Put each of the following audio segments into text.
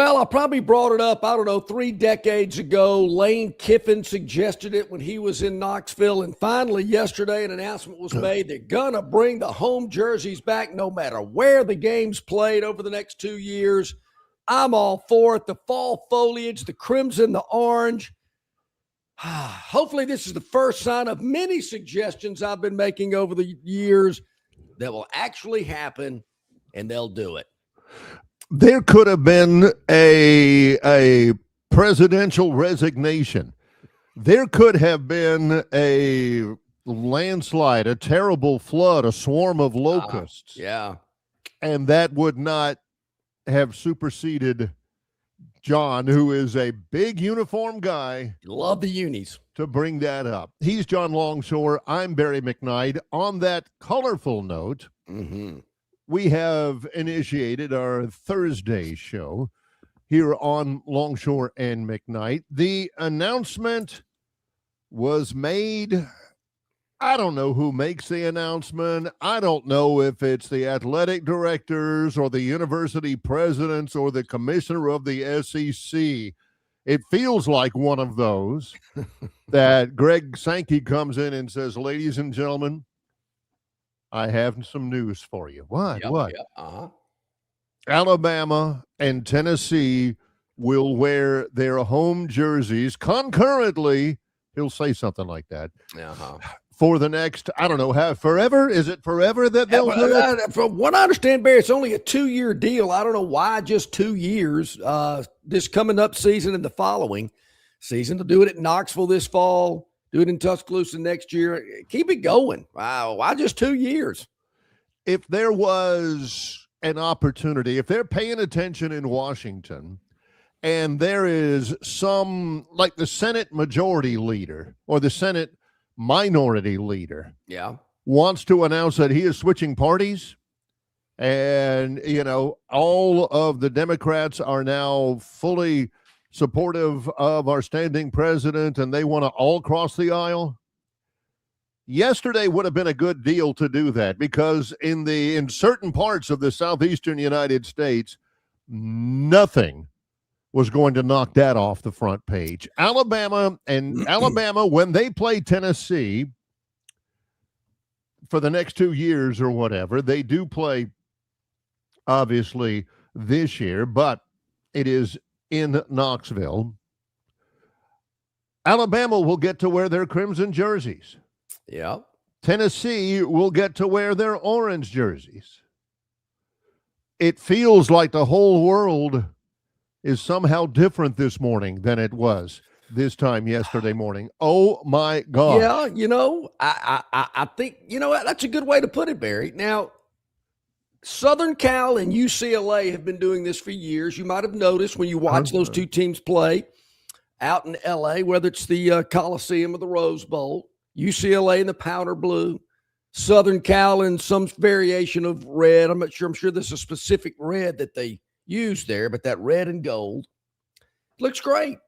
Well, I probably brought it up, 3 decades ago. Lane Kiffin suggested it when he was in Knoxville. And finally, yesterday, an announcement was made. They're going to bring the home jerseys back no matter where the game's played over the next 2 years. I'm all for it. The fall foliage, the crimson, the orange. Hopefully, this is the first sign of many suggestions I've been making over the years that will actually happen, and they'll do it. There could have been a presidential resignation. There could have been a landslide, a terrible flood, a swarm of locusts. Yeah. And that would not have superseded John, who is a big uniform guy. Love the unis. To bring that up. He's John Longshore. I'm Barry McKnight. On that colorful note, we have initiated our Thursday show here on Longshore and McKnight. The announcement was made. I don't know who makes the announcement. I don't know if it's the athletic directors or the university presidents or the commissioner of the SEC. It feels like one of those that Greg Sankey comes in and says, ladies and gentlemen, I have some news for you. What? What? Alabama and Tennessee will wear their home jerseys concurrently. He'll say something like that. For the next, I don't know, forever? Is it forever that they'll do it? From what I understand, Barry, it's only a 2-year deal. I don't know why just 2 years. This coming up season and the following season. To do it at Knoxville this fall, do it in Tuscaloosa next year. Keep it going. Wow, why just 2 years? If there was an opportunity, if they're paying attention in Washington, and there is some, like the Senate majority leader or the Senate minority leader wants to announce that he is switching parties, and all of the Democrats are now fully supportive of our standing president and they want to all cross the aisle. Yesterday would have been a good deal to do that, because in certain parts of the southeastern United States, nothing was going to knock that off the front page. Alabama, when they play Tennessee for the next 2 years or whatever, they do play, obviously, this year, but it is in Knoxville. Alabama will get to wear their crimson jerseys. Yeah. Tennessee will get to wear their orange jerseys. It feels like the whole world is somehow different this morning than it was this time yesterday morning. Oh my God. Yeah, I think, that's a good way to put it, Barry. Now, Southern Cal and UCLA have been doing this for years. You might have noticed when you watch those two teams play out in LA, whether it's the Coliseum or the Rose Bowl, UCLA in the powder blue, Southern Cal in some variation of red. I'm sure there's a specific red that they use there, but that red and gold looks great.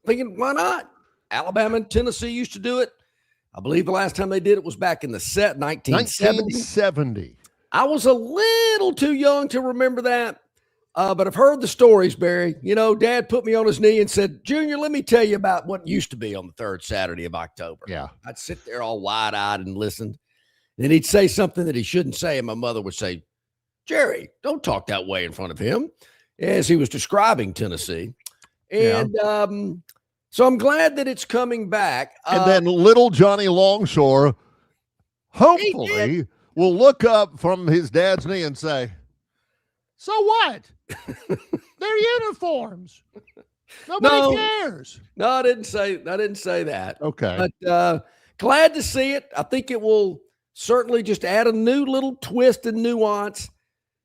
Thinking, why not? Alabama and Tennessee used to do it. I believe the last time they did it was back in the 1970. I was a little too young to remember that, but I've heard the stories, Barry. Dad put me on his knee and said, Junior, let me tell you about what used to be on the third Saturday of October. Yeah. I'd sit there all wide-eyed and listen. Then he'd say something that he shouldn't say, and my mother would say, Jerry, don't talk that way in front of him, as he was describing Tennessee. And so I'm glad that it's coming back. And then little Johnny Longshore, hopefully, will look up from his dad's knee and say, so what? They're uniforms. Nobody cares. No, I didn't say that. Okay. But glad to see it. I think it will certainly just add a new little twist and nuance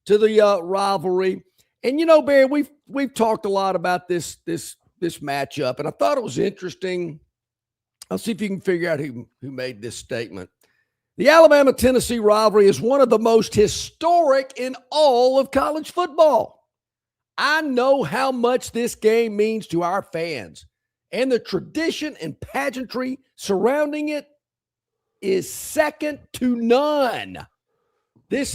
to the rivalry. And Barry, we've talked a lot about this matchup, and I thought it was interesting. I'll see if you can figure out who made this statement. The Alabama-Tennessee rivalry is one of the most historic in all of college football. I know how much this game means to our fans, and the tradition and pageantry surrounding it is second to none. This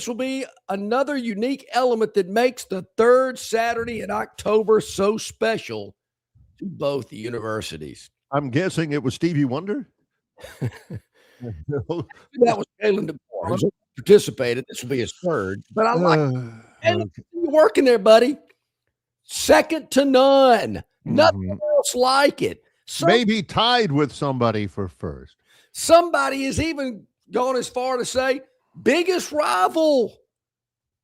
will be another unique element that makes the third Saturday in October so special to both universities. I'm guessing it was Stevie Wonder. That was Jalen DeBoer who participated. This will be his third, but I like and you're working there, buddy. Second to none. Nothing else like it. Maybe tied with somebody for first. Somebody has even gone as far to say biggest rival.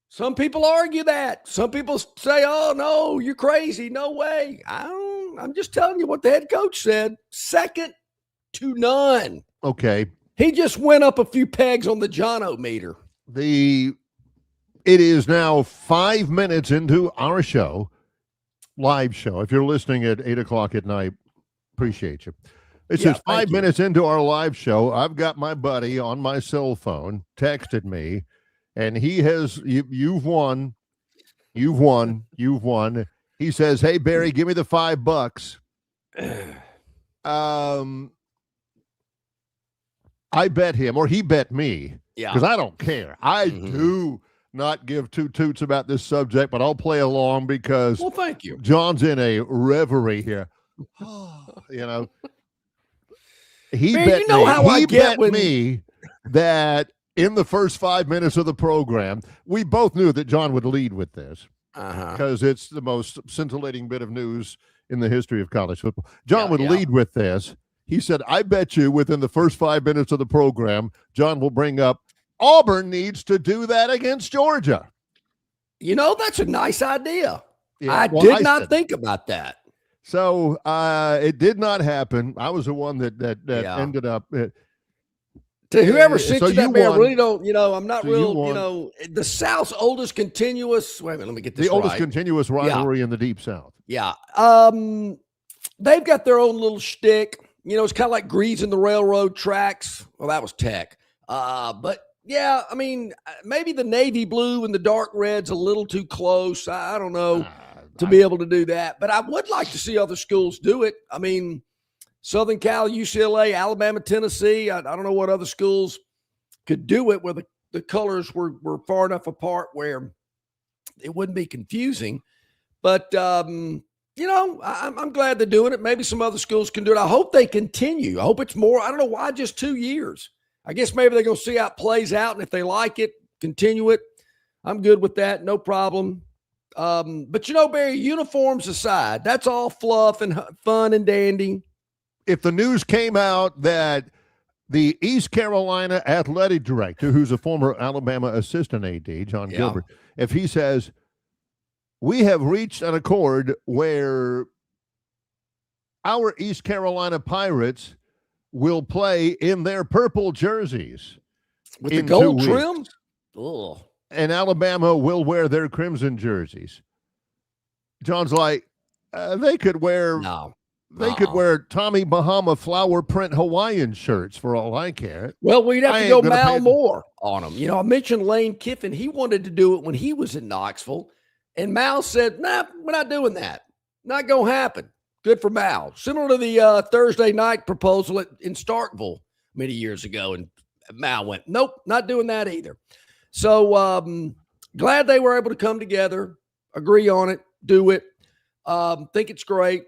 Some people argue that. Some people say, "Oh no, you're crazy. No way." I'm just telling you what the head coach said. Second to none. Okay. He just went up a few pegs on the John-O-meter. It is now 5 minutes into our show, live show. If you're listening at 8 o'clock at night, appreciate you. It's just 5 minutes into our live show. I've got my buddy on my cell phone texted me, and he has, you've won. He says, "Hey, Barry, give me the $5. I bet him, or he bet me, because I don't care. I do not give two toots about this subject, but I'll play along because thank you. John's in a reverie here. He Man, bet me that in the first 5 minutes of the program, we both knew that John would lead with this because it's the most scintillating bit of news in the history of college football. John would lead with this. He said, "I bet you within the first 5 minutes of the program, John will bring up Auburn needs to do that against Georgia." That's a nice idea. Yeah, I did not think about that. So it did not happen. I was the one that ended up. To whoever sent you that, man, I really don't, I'm not real, the South's oldest continuous, wait a minute, let me get this right. The oldest continuous rivalry in the Deep South. Yeah. They've got their own little shtick. It's kind of like greasing the railroad tracks. Well, that was Tech. But yeah, I mean, maybe the navy blue and the dark red's a little too close. I don't know to be able to do that. But I would like to see other schools do it. I mean, Southern Cal, UCLA, Alabama, Tennessee. I don't know what other schools could do it where the colors were far enough apart where it wouldn't be confusing. But, I'm glad they're doing it. Maybe some other schools can do it. I hope they continue. I hope it's more. I don't know why just 2 years. I guess maybe they're going to see how it plays out, and if they like it, continue it. I'm good with that. No problem. But, Barry, uniforms aside, that's all fluff and fun and dandy. If the news came out that the East Carolina athletic director, who's a former Alabama assistant AD, John Gilbert, if he says, "We have reached an accord where our East Carolina Pirates will play in their purple jerseys with the gold trim, and Alabama will wear their crimson jerseys." John's like, they could wear could wear Tommy Bahama flower print Hawaiian shirts for all I care. Well, we'd have to go Mal Moore on them. I mentioned Lane Kiffin. He wanted to do it when he was in Knoxville. And Mal said, "Nah, we're not doing that. Not going to happen." Good for Mal. Similar to the Thursday night proposal in Starkville many years ago. And Mal went, "Nope, not doing that either." So glad they were able to come together, agree on it, do it. Think it's great.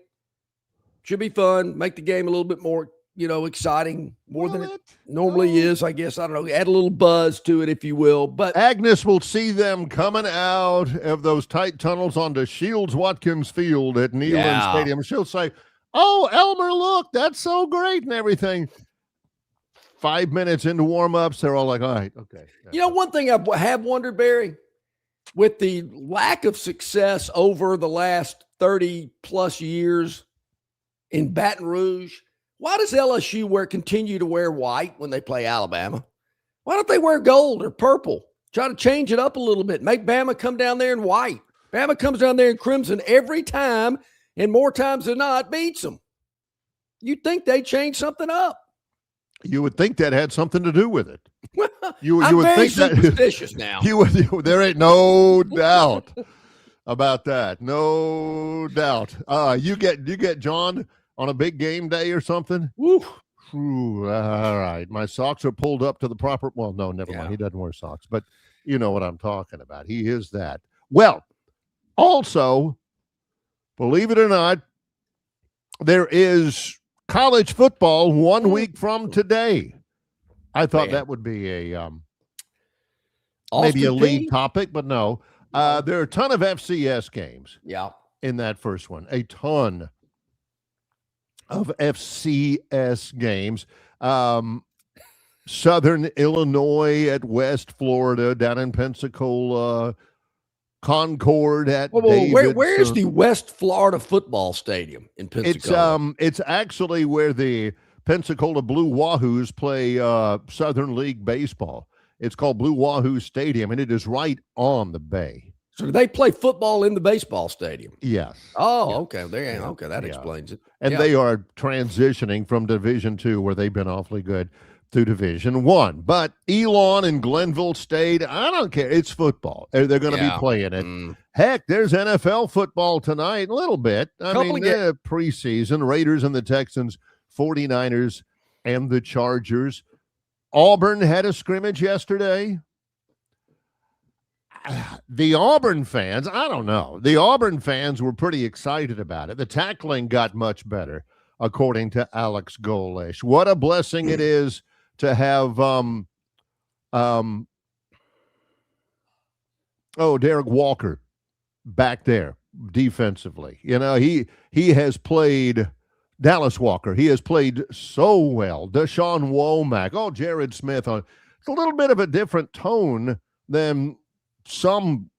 Should be fun. Make the game a little bit more, exciting, more than it normally is, I guess. I don't know. Add a little buzz to it, if you will. But Agnes will see them coming out of those tight tunnels onto Shields-Watkins Field at Neyland Stadium. She'll say, "Oh, Elmer, look, that's so great," and everything. 5 minutes into warm-ups, they're all like, "All right, okay." One thing I have wondered, Barry, with the lack of success over the last 30-plus years in Baton Rouge, why does LSU continue to wear white when they play Alabama? Why don't they wear gold or purple? Try to change it up a little bit. Make Bama come down there in white. Bama comes down there in crimson every time, and more times than not, beats them. You'd think they'd change something up. You would think that had something to do with it. You I'm would very think superstitious now. There ain't no doubt about that. No doubt. You get John on a big game day or something. Woo. All right. My socks are pulled up to the proper. Well, no, never Yeah. mind. He doesn't wear socks, but you know what I'm talking about. He is that. Well, also, believe it or not, there is college football 1 week from today. I thought that would be a maybe a lead topic, but no. There are a ton of FCS games. Yeah. In that first one, a ton of FCS games. Southern Illinois at West Florida, down in Pensacola, Concord at Davidson. Where's the West Florida football stadium in Pensacola? It's actually where the Pensacola Blue Wahoos play Southern League baseball. It's called Blue Wahoo Stadium, and it is right on the bay. So do they play football in the baseball stadium? Yes. Oh, yeah. Okay. Okay, that explains it. And they are transitioning from Division II, where they've been awfully good, to Division I. But Elon and Glenville State, I don't care. It's football. They're going to be playing it. Heck, there's NFL football tonight, a little bit. I mean, preseason, Raiders and the Texans, 49ers and the Chargers. Auburn had a scrimmage yesterday. The Auburn fans, I don't know. The Auburn fans were pretty excited about it. The tackling got much better, according to Alex Golish. What a blessing it is to have Derek Walker back there defensively. You know, he has played Dallas Walker. He has played so well. Deshaun Womack. Jared Smith. It's a little bit of a different tone than some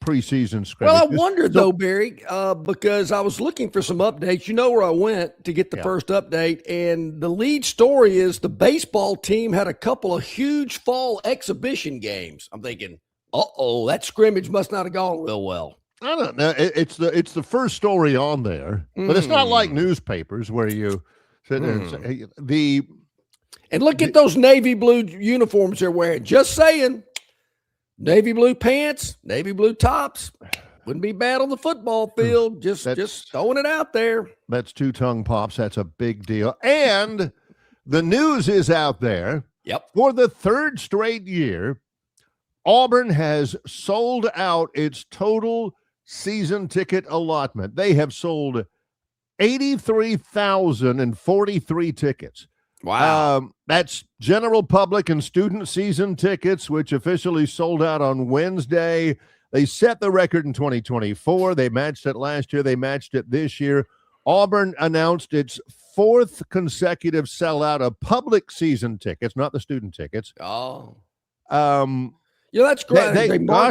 preseason scrimmage. Well, I wonder though, Barry, because I was looking for some updates. You know where I went to get the first update, and the lead story is the baseball team had a couple of huge fall exhibition games. I'm thinking, that scrimmage must not have gone real well. I don't know. It's the first story on there, but it's not like newspapers where you sit there and say and look at those navy blue uniforms they're wearing. Just saying. Navy blue pants, navy blue tops. Wouldn't be bad on the football field. Just throwing it out there. That's two tongue pops. That's a big deal. And the news is out there. Yep. For the third straight year, Auburn has sold out its total season ticket allotment. They have sold 83,043 tickets. Wow. That's general public and student season tickets, which officially sold out on Wednesday. They set the record in 2024. They matched it last year. They matched it this year. Auburn announced its fourth consecutive sellout of public season tickets, not the student tickets. Oh. That's great.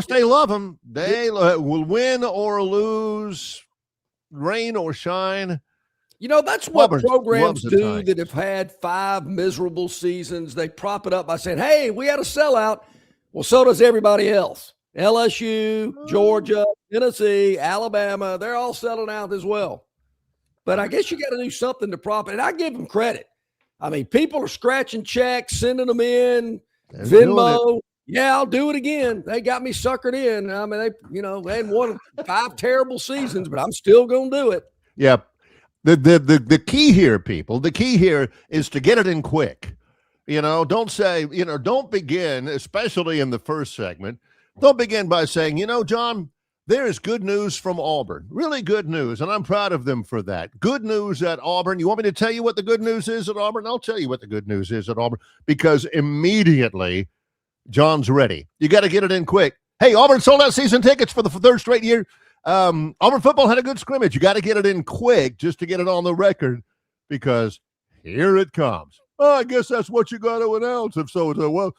They love them. They will win or lose, rain or shine. That's what programs do that have had 5 miserable seasons. They prop it up by saying, hey, we had a sellout. Well, so does everybody else. LSU, Georgia, Tennessee, Alabama, they're all selling out as well. But I guess you got to do something to prop it. And I give them credit. I mean, people are scratching checks, sending them in, Venmo. Yeah, I'll do it again. They got me suckered in. I mean, they hadn't won 5 terrible seasons, but I'm still going to do it. Yep. The key here, people, the key here is to get it in quick. Don't begin, especially in the first segment, don't begin by saying, John, there is good news from Auburn, really good news, and I'm proud of them for that. Good news at Auburn. You want me to tell you what the good news is at Auburn? I'll tell you what the good news is at Auburn, because immediately John's ready. You got to get it in quick. Hey, Auburn sold out season tickets for the third straight year. Auburn football had a good scrimmage. You got to get it in quick just to get it on the record, because here it comes. Oh, I guess that's what you got to announce. If so, well,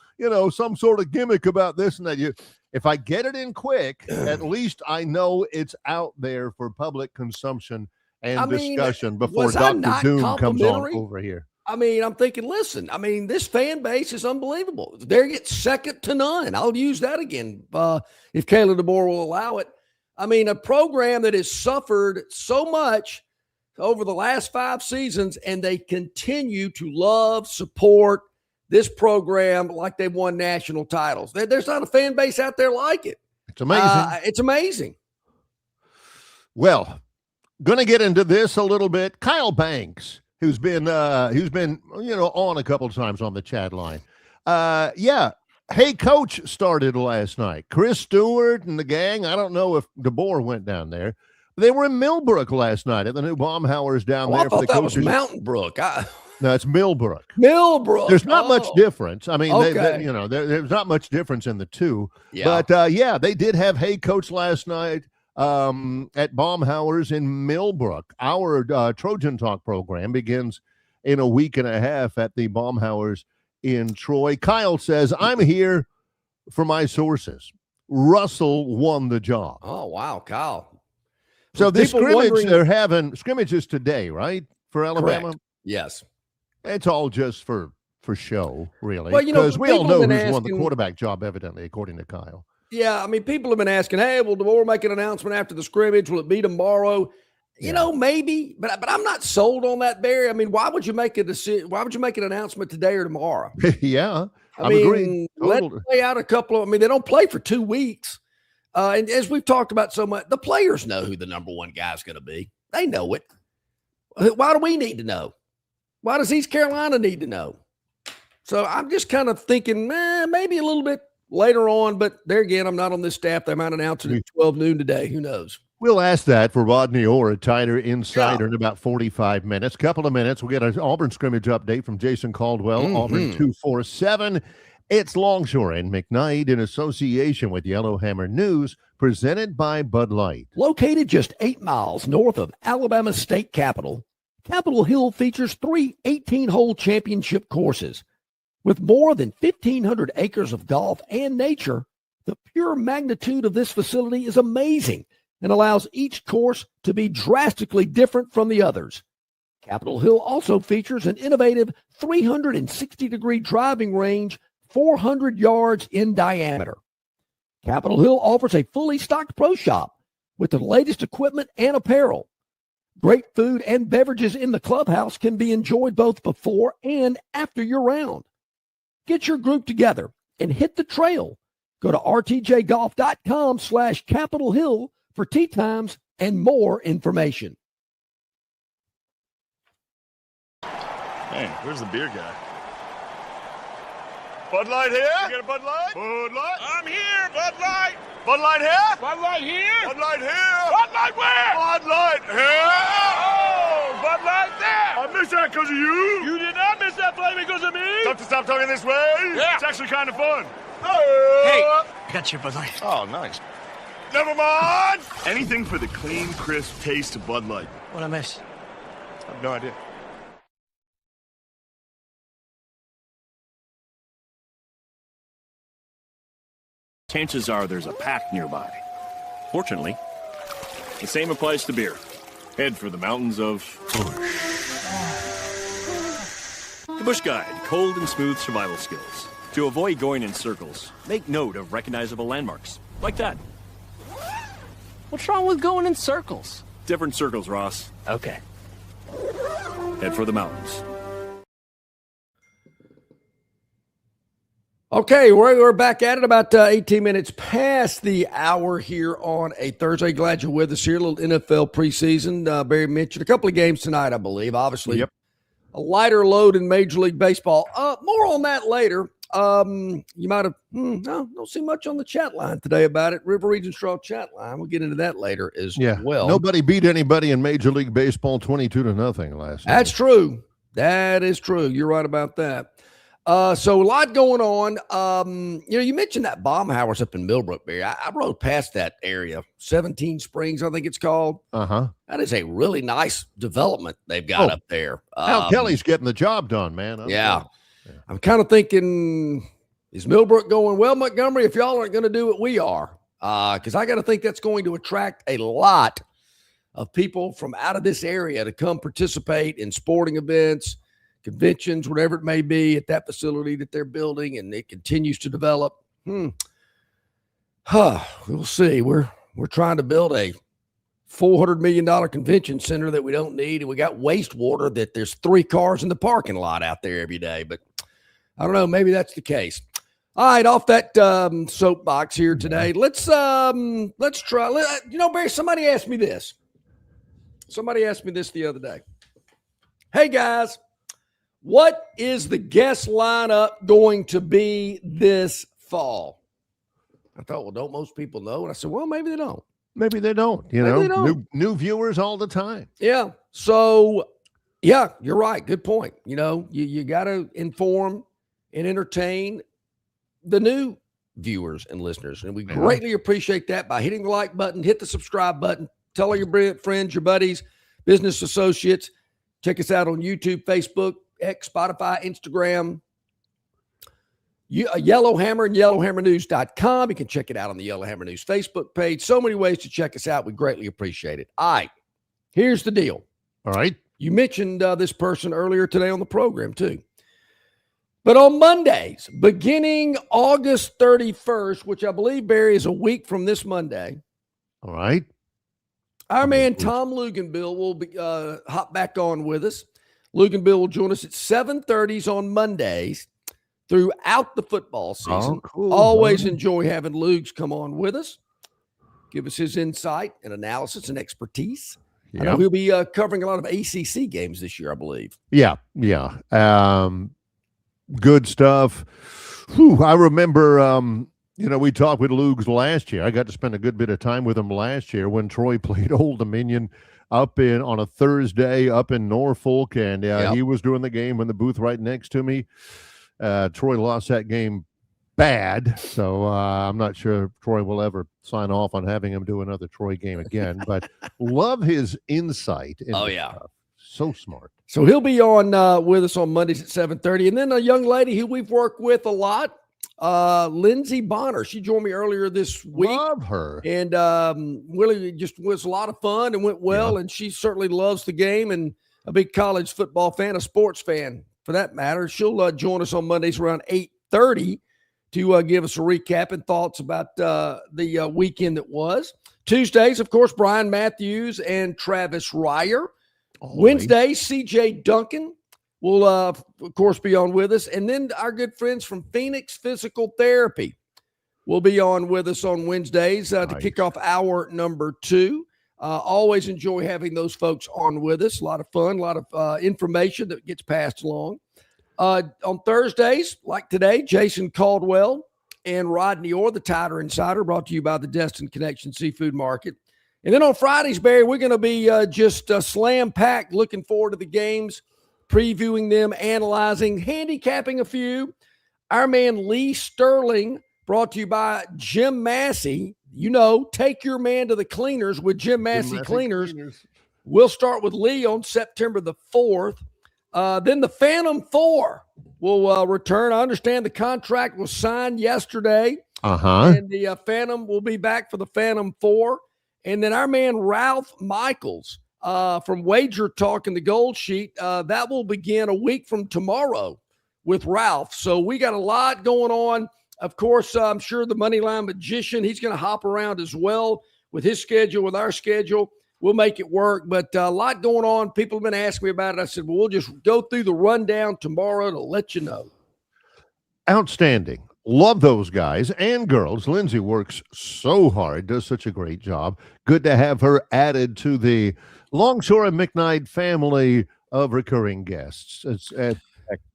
some sort of gimmick about this and that. If I get it in quick, at least I know it's out there for public consumption and discussion before Dr. Doom comes on over here. I mean, I'm thinking, listen, this fan base is unbelievable. They get second to none. I'll use that again if Kayla DeBoer will allow it. I mean, a program that has suffered so much over the last 5 seasons, and they continue to love, support this program like they've won national titles. There's not a fan base out there like it. It's amazing. It's amazing. Well, going to get into this a little bit. Kyle Banks who's been on a couple of times on the chat line. Hey Coach started last night. Chris Stewart and the gang. I don't know if DeBoer went down there. They were in Millbrook last night at the new Baumhauer's down there. I thought that was Mountain Brook. No, it's Millbrook. Millbrook. There's not much difference. I mean, okay. There's not much difference in the two. Yeah. But they did have Hey Coach last night at Baumhauer's in Millbrook. Our Trojan Talk program begins in a week and a half at the Baumhauer's in Troy. Kyle says, I'm here for my sources. Russell won the job. Oh, wow, Kyle. So this scrimmage, they're having scrimmages today, right? For Alabama? Correct. Yes. It's all just for show, really. Well, because we all know who's won the asking, quarterback job, evidently, according to Kyle. Yeah, I mean, people have been asking, hey, will DeBoer make an announcement after the scrimmage? Will it be tomorrow? You know, maybe, but I'm not sold on that, Barry. I mean, why would you make a decision? Why would you make an announcement today or tomorrow? Yeah, I mean, let play out a couple of. I mean, they don't play for 2 weeks, and as we've talked about so much, the players know who the number one guy is going to be. They know it. Why do we need to know? Why does East Carolina need to know? So I'm just kind of thinking, maybe a little bit later on, but there again, I'm not on this staff. They might announce it at 12 noon today. Who knows? We'll ask that for Rodney Orr, a Tighter Insider, in about 45 minutes. Couple of minutes, we'll get an Auburn scrimmage update from Jason Caldwell, Auburn 247. It's Longshore and McKnight in association with Yellowhammer News, presented by Bud Light. Located just 8 miles north of Alabama's state capital, Capitol Hill features 3 18-hole championship courses. With more than 1,500 acres of golf and nature, the pure magnitude of this facility is amazing and allows each course to be drastically different from the others. Capitol Hill also features an innovative 360-degree driving range 400 yards in diameter. Capitol Hill offers a fully stocked pro shop with the latest equipment and apparel. Great food and beverages in the clubhouse can be enjoyed both before and after your round. Get your group together and hit the trail. Go to rtjgolf.com/Capitol Hill for tee times and more information. Hey, where's the beer guy? Bud Light here? You get a Bud Light? Bud Light? I'm here, Bud Light! Bud Light here? Bud Light here? Bud Light here? Bud Light where? Bud Light here! Oh, Bud Light there! I missed that because of you! You did not miss that play because of me! Have to stop talking this way? Yeah! It's actually kind of fun. Hey! I got you, Bud Light. Oh, nice. Never mind! Anything for the clean, crisp taste of Bud Light. What'd I miss? I have no idea. Chances are there's a pack nearby. Fortunately, the same applies to beer. Head for the mountains of Bush. The Bush Guide, cold and smooth survival skills. To avoid going in circles, make note of recognizable landmarks, like that. What's wrong with going in circles? Different circles, Ross. Okay. Head for the mountains. Okay, we're back at it about 18 minutes past the hour here on a Thursday. Glad you're with us here. A little NFL preseason. Barry mentioned a couple of games tonight, I believe. Obviously, a lighter load in Major League Baseball. More on that later. You might have don't see much on the chat line today about it. River Region Straw chat line. We'll get into that later as well. Nobody beat anybody in Major League Baseball 22-0 last night. That's true. That is true. You're right about that. So a lot going on. You mentioned that Baumhauer's up in Millbrook, Barry. I rode past that area, 17 Springs, I think it's called. That is a really nice development they've got up there. Al Kelly's getting the job done, man. I'm kind of thinking, is Millbrook going, well, Montgomery, if y'all aren't going to do it, we are. Because I got to think that's going to attract a lot of people from out of this area to come participate in sporting events, conventions, whatever it may be at that facility that they're building, and it continues to develop. We'll see. We're trying to build a $400 million convention center that we don't need, and we got wastewater that there's 3 cars in the parking lot out there every day. But I don't know. Maybe that's the case. All right, off that soapbox here today. Let's try. Barry, somebody asked me this. Somebody asked me this the other day. Hey, Hey, guys, what is the guest lineup going to be this fall? I thought, well, don't most people know? And I said, well, maybe they don't. Maybe they don't. Maybe they don't. New viewers all the time. Yeah. So, yeah, you're right. Good point. You got to inform and entertain the new viewers and listeners. And we greatly appreciate that by hitting the like button, hit the subscribe button, tell all your friends, your buddies, business associates. Check us out on YouTube, Facebook, X, Spotify, Instagram, Yellowhammer and yellowhammernews.com. You can check it out on the Yellowhammer News Facebook page. So many ways to check us out. We greatly appreciate it. All right, here's the deal. All right. You mentioned this person earlier today on the program too. But on Mondays, beginning August 31st, which I believe, Barry, is a week from this Monday. All right. Our man Tom Luganbill will be hop back on with us. Luganbill will join us at 7:30 on Mondays throughout the football season. Oh, cool. Always enjoy having Lugs come on with us, give us his insight and analysis and expertise. I know he'll be covering a lot of ACC games this year, I believe. Yeah. Good stuff. Whew, I remember, we talked with Lugs last year. I got to spend a good bit of time with him last year when Troy played Old Dominion on a Thursday up in Norfolk, and he was doing the game in the booth right next to me. Troy lost that game bad, so I'm not sure if Troy will ever sign off on having him do another Troy game again, but love his insight. Stuff. So smart. So he'll be on with us on Mondays at 7:30. And then a young lady who we've worked with a lot, Lindsey Bonner. She joined me earlier this week. Love her. And really just was a lot of fun and went well. Yeah. And she certainly loves the game and a big college football fan, a sports fan for that matter. She'll join us on Mondays around 8:30 to give us a recap and thoughts about the weekend that was. Tuesdays, of course, Brian Matthews and Travis Ryer. Wednesday, CJ Duncan will, of course, be on with us. And then our good friends from Phoenix Physical Therapy will be on with us on Wednesdays to kick off hour number 2. Always enjoy having those folks on with us. A lot of fun, a lot of information that gets passed along. On Thursdays, like today, Jason Caldwell and Rodney Orr, the Tider Insider, brought to you by the Destin Connection Seafood Market. And then on Fridays, Barry, we're going to be just slam-packed, looking forward to the games, previewing them, analyzing, handicapping a few. Our man Lee Sterling, brought to you by Jim Massey. Take your man to the cleaners with Jim Massey Cleaners. We'll start with Lee on September the 4th. Then the Phantom 4 will return. I understand the contract was signed yesterday. And the Phantom will be back for the Phantom 4. And then our man Ralph Michaels from Wager Talk and the Gold Sheet, that will begin a week from tomorrow with Ralph. So we got a lot going on. Of course, I'm sure the Moneyline Magician, he's going to hop around as well with his schedule, with our schedule. We'll make it work. But a lot going on. People have been asking me about it. I said, well, we'll just go through the rundown tomorrow to let you know. Outstanding. Love those guys and girls. Lindsay works so hard, does such a great job. Good to have her added to the Longshore McKnight family of recurring guests.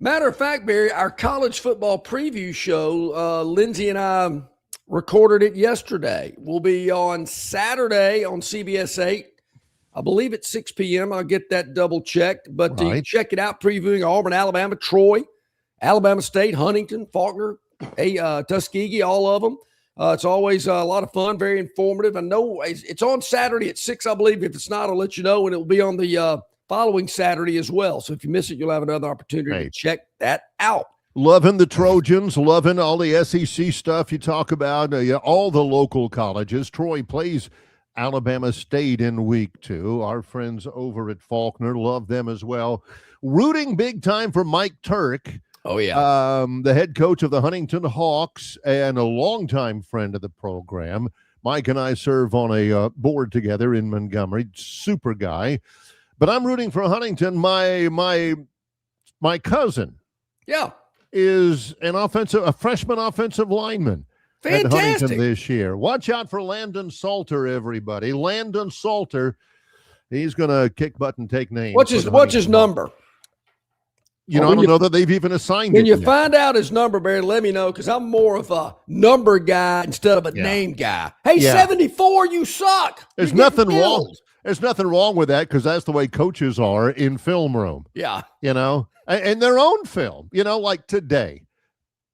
Matter of fact, Barry, our college football preview show, Lindsay and I recorded it yesterday. We'll be on Saturday on CBS 8. I believe at 6 p.m. I'll get that double checked. But you can check it out, previewing Auburn, Alabama, Troy, Alabama State, Huntington, Faulkner, Tuskegee, all of them. It's always a lot of fun, very informative. I know it's on Saturday at 6, I believe. If it's not, I'll let you know, and it'll be on the following Saturday as well. So if you miss it, you'll have another opportunity to check that out. Loving the Trojans, loving all the SEC stuff you talk about, all the local colleges. Troy plays Alabama State in week 2. Our friends over at Faulkner, love them as well. Rooting big time for Mike Turk. Oh, yeah. The head coach of the Huntington Hawks and a longtime friend of the program. Mike and I serve on a board together in Montgomery. Super guy. But I'm rooting for Huntington. My cousin is a freshman offensive lineman. Fantastic. At Huntington this year. Watch out for Landon Salter, everybody. Landon Salter, he's going to kick butt and take names. What's his number? I don't know that they've even assigned when it you yet. find out his number, Barry, let me know, because I'm more of a number guy instead of a name guy. Hey, 74, you suck. There's nothing wrong. There's nothing wrong with that, because that's the way coaches are in film room. Yeah. And their own film, like today.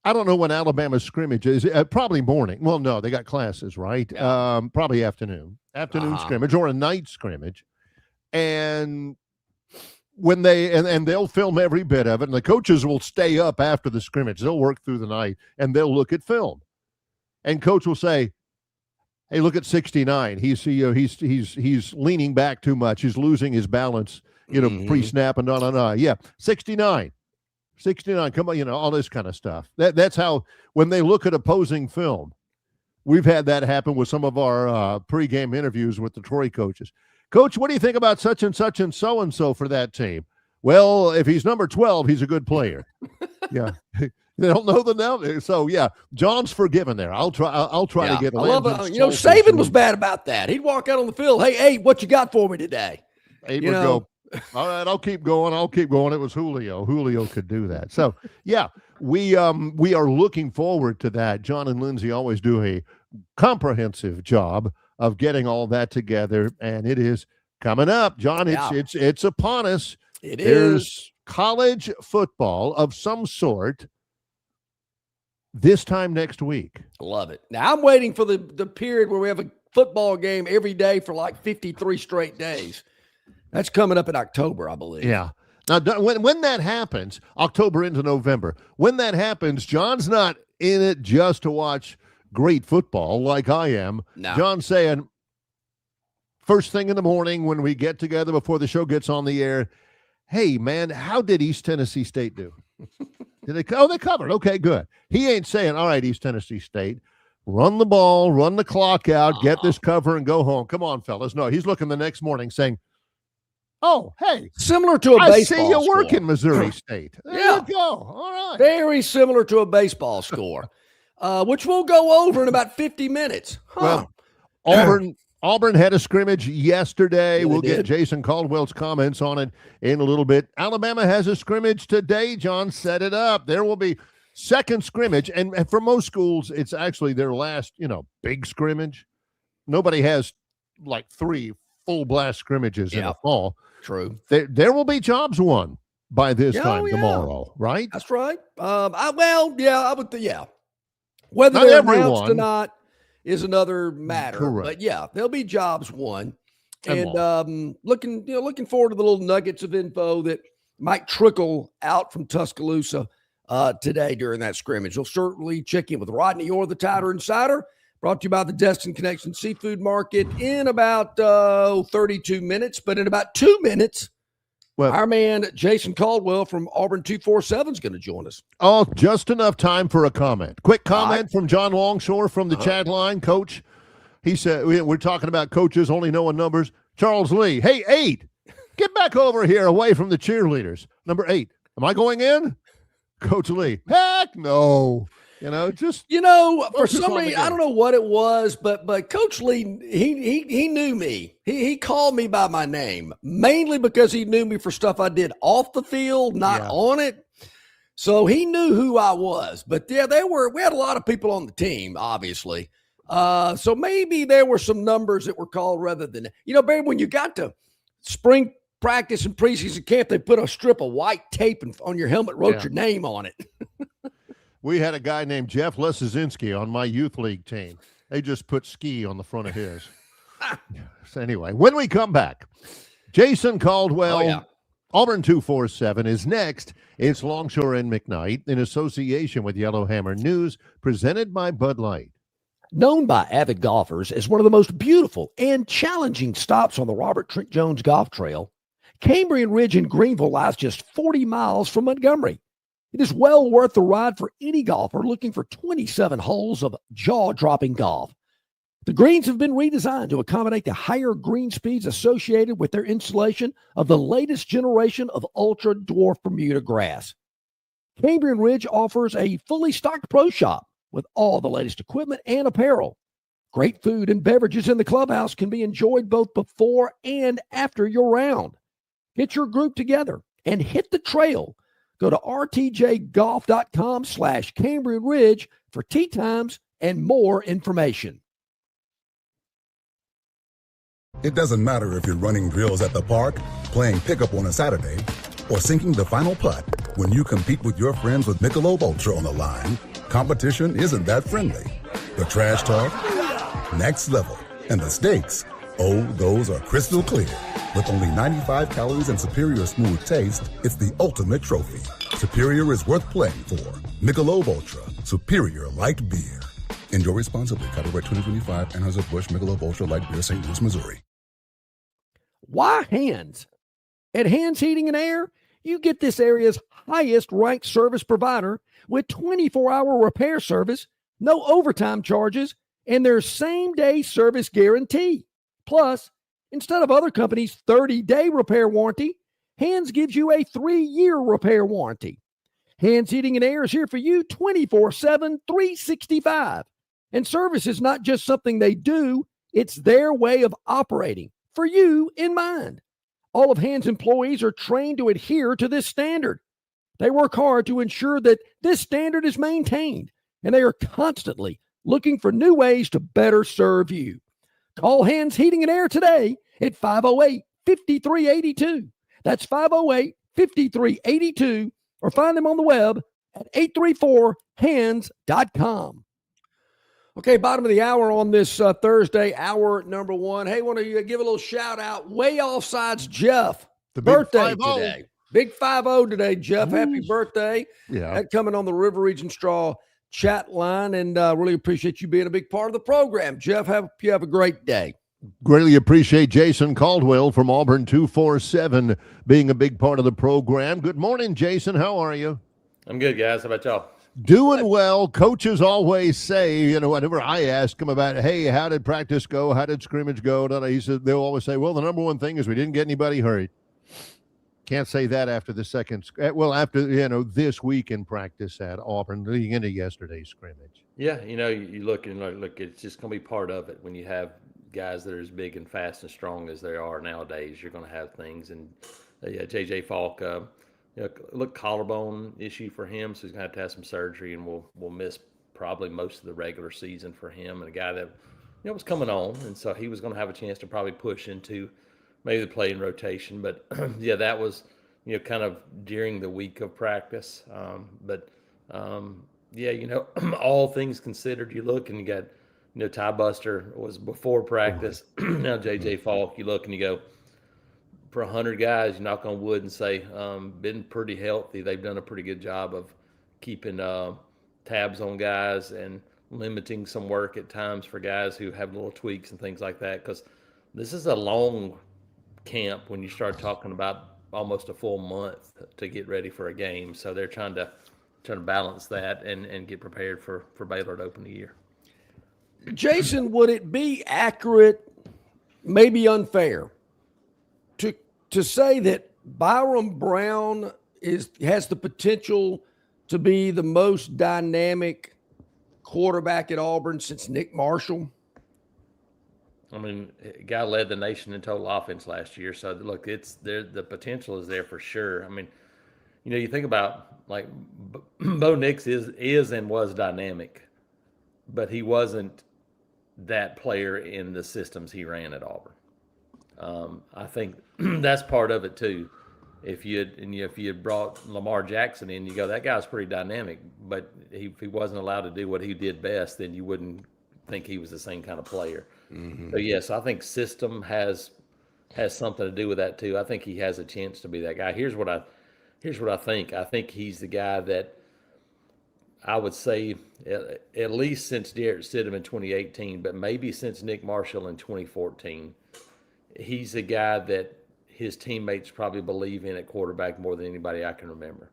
I don't know when Alabama's scrimmage is. Probably morning. Well, no, they got classes, right? Yeah. Probably afternoon scrimmage or a night scrimmage. And when and they'll film every bit of it, and the coaches will stay up after the scrimmage. They'll work through the night, and they'll look at film. And coach will say, "Hey, look at 69. He's leaning back too much. He's losing his balance, pre-snap and on. Yeah, 69. 69, come on, all this kind of stuff. That's how, when they look at opposing film, we've had that happen with some of our pregame interviews with the Troy coaches. Coach, what do you think about such and so for that team? Well, if he's number 12, he's a good player. Yeah. They don't know the number. So, yeah, John's forgiven there. I'll try to get I love it. Saban was bad about that. He'd walk out on the field, hey, what you got for me today? He would go, all right, I'll keep going. It was Julio. Julio could do that. So, yeah, we are looking forward to that. John and Lindsay always do a comprehensive job of getting all that together, and it is coming up. John, it's upon us. There's college football of some sort this time next week. Love it. Now, I'm waiting for the period where we have a football game every day for like 53 straight days. That's coming up in October, I believe. Yeah. Now, when that happens, October into November, when that happens, John's not in it just to watch great football like I am. No. John's saying, first thing in the morning when we get together before the show gets on the air, hey, man, how did East Tennessee State do? They covered. Okay, good. He ain't saying, all right, East Tennessee State, run the ball, run the clock out, get this cover, and go home. Come on, fellas. No, he's looking the next morning saying, oh, hey. Similar to a baseball I see you score. work in Missouri State. There you go. All right. Very similar to a baseball score, which we'll go over in about 50 minutes. Huh. Well, Auburn had a scrimmage yesterday. Yeah, we'll get Jason Caldwell's comments on it in a little bit. Alabama has a scrimmage today. John set it up. There will be second scrimmage. And for most schools, it's actually their last, big scrimmage. Nobody has like 3 full blast scrimmages in the fall. True. There will be jobs won by this time tomorrow, right? That's right. I would. Whether Not they're everyone. announced or not is another matter. Correct. But yeah, there'll be jobs won, and looking forward to the little nuggets of info that might trickle out from Tuscaloosa today during that scrimmage. We'll certainly check in with Rodney Orr, the Tider Insider. Brought to you by the Destin Connection Seafood Market in about 32 minutes. But in about 2 minutes, our man Jason Caldwell from Auburn 247 is going to join us. Oh, just enough time for a comment. Quick comment from John Longshore from the chat line. Coach, he said, we're talking about coaches only knowing numbers. Charles Lee, hey, 8, get back over here away from the cheerleaders. Number 8, am I going in? Coach Lee, heck no. For some reason, I don't know what it was, but Coach Lee, he knew me. He called me by my name, mainly because he knew me for stuff I did off the field, not on it. So he knew who I was. But yeah, we had a lot of people on the team, obviously. So maybe there were some numbers that were called rather than, Barry, when you got to spring practice and preseason camp, they put a strip of white tape on your helmet, wrote your name on it. We had a guy named Jeff Lesinski on my youth league team. They just put ski on the front of his. So anyway, when we come back, Jason Caldwell, Auburn 247 is next. It's Longshore and McKnight in association with Yellowhammer News, presented by Bud Light. Known by avid golfers as one of the most beautiful and challenging stops on the Robert Trent Jones Golf Trail, Cambrian Ridge in Greenville lies just 40 miles from Montgomery. It is well worth the ride for any golfer looking for 27 holes of jaw-dropping golf. The greens have been redesigned to accommodate the higher green speeds associated with their installation of the latest generation of ultra-dwarf Bermuda grass. Cambrian Ridge offers a fully stocked pro shop with all the latest equipment and apparel. Great food and beverages in the clubhouse can be enjoyed both before and after your round. Get your group together and hit the trail Go to rtjgolf.com/Cambrian Ridge for tee times and more information. It doesn't matter if you're running drills at the park, playing pickup on a Saturday, or sinking the final putt. When you compete with your friends with Michelob Ultra on the line, competition isn't that friendly. The trash talk, next level, and the stakes, oh, those are crystal clear. With only 95 calories and superior smooth taste, it's the ultimate trophy. Superior is worth playing for. Michelob Ultra, superior light beer. Enjoy responsibly. Copyright 2025, Anheuser-Busch Michelob Ultra Light Beer, St. Louis, Missouri. Why Hands? At Hands Heating and Air, you get this area's highest ranked service provider with 24-hour repair service, no overtime charges, and their same-day service guarantee. Plus, instead of other companies' 30-day repair warranty, Hands gives you a 3-year repair warranty. Hands Heating and Air is here for you 24/7, 365. And service is not just something they do, it's their way of operating, for you in mind. All of Hands employees are trained to adhere to this standard. They work hard to ensure that this standard is maintained, and they are constantly looking for new ways to better serve you. Call Hands Heating and Air today at 508-5382. That's 508-5382, or find them on the web at 834hands.com. Okay, bottom of the hour on this Thursday, hour number one. Hey, want to give a little shout out. Way Offsides Jeff, The birthday big 5-0 today. Big 5-0 today, Jeff. Happy birthday. Yeah. That coming on the River Region Straw chat line, and really appreciate you being a big part of the program. Jeff, you have a great day. Greatly appreciate Jason Caldwell from Auburn 247 being a big part of the program. Good morning, Jason. How are you? I'm good, guys. How about y'all? Doing well. Coaches always say, whenever I ask them about, hey, how did practice go? How did scrimmage go? He said, they'll always say, well, the number one thing is we didn't get anybody hurt. Can't say that after the after this week in practice at Auburn, leading into yesterday's scrimmage. Yeah, you look and look, it's just going to be part of it. When you have guys that are as big and fast and strong as they are nowadays, you're going to have things. And J.J. Falk, collarbone issue for him, so he's going to have some surgery, and we'll miss probably most of the regular season for him. And a guy that was coming on, and so he was going to have a chance to probably push into maybe the playing rotation. But yeah, that was kind of during the week of practice. All things considered, you look and you got Ty Buster was before practice. Now J.J. Falk, you look and you go, for 100 guys, you knock on wood and say, been pretty healthy. They've done a pretty good job of keeping tabs on guys and limiting some work at times for guys who have little tweaks and things like that. Because this is a long camp when you start talking about almost a full month to get ready for a game. So they're trying to balance that and get prepared for Baylor to open the year. Jason, would it be accurate, maybe unfair, to say that Byram Brown has the potential to be the most dynamic quarterback at Auburn since Nick Marshall? I mean, guy led the nation in total offense last year. So look, it's there. The potential is there for sure. I mean, you think about like Bo Nix is and was dynamic, but he wasn't that player in the systems he ran at Auburn. I think that's part of it too. If you had brought Lamar Jackson in, you go, that guy's pretty dynamic, but if he wasn't allowed to do what he did best, then you wouldn't think he was the same kind of player. Mm-hmm. So yes, I think system has something to do with that too. I think he has a chance to be that guy. Here's what I think. I think he's the guy that I would say at least since Jarrett Stidham in 2018, but maybe since Nick Marshall in 2014. He's a guy that his teammates probably believe in at quarterback more than anybody I can remember.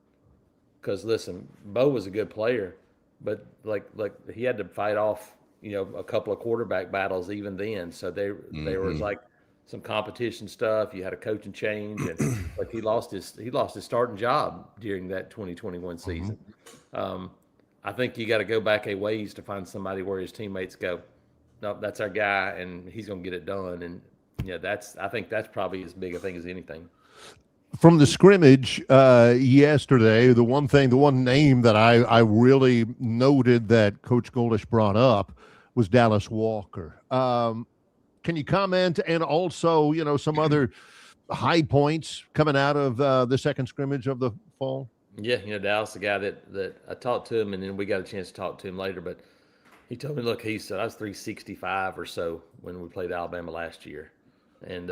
Because listen, Bo was a good player, but like he had to fight off a couple of quarterback battles even then. So there was like some competition stuff. You had a coaching change, and like he lost his starting job during that 2021 season. I think you got to go back a ways to find somebody where his teammates go, no, that's our guy, and he's going to get it done. And I think that's probably as big a thing as anything. from the scrimmage yesterday, the one name that I really noted that Coach Golish brought up was Dallas Walker. Can you comment, and also, some other high points coming out of the second scrimmage of the fall? Yeah, Dallas, the guy that I talked to him, and then we got a chance to talk to him later, but he told me, look, he said, I was 365 or so when we played Alabama last year. And,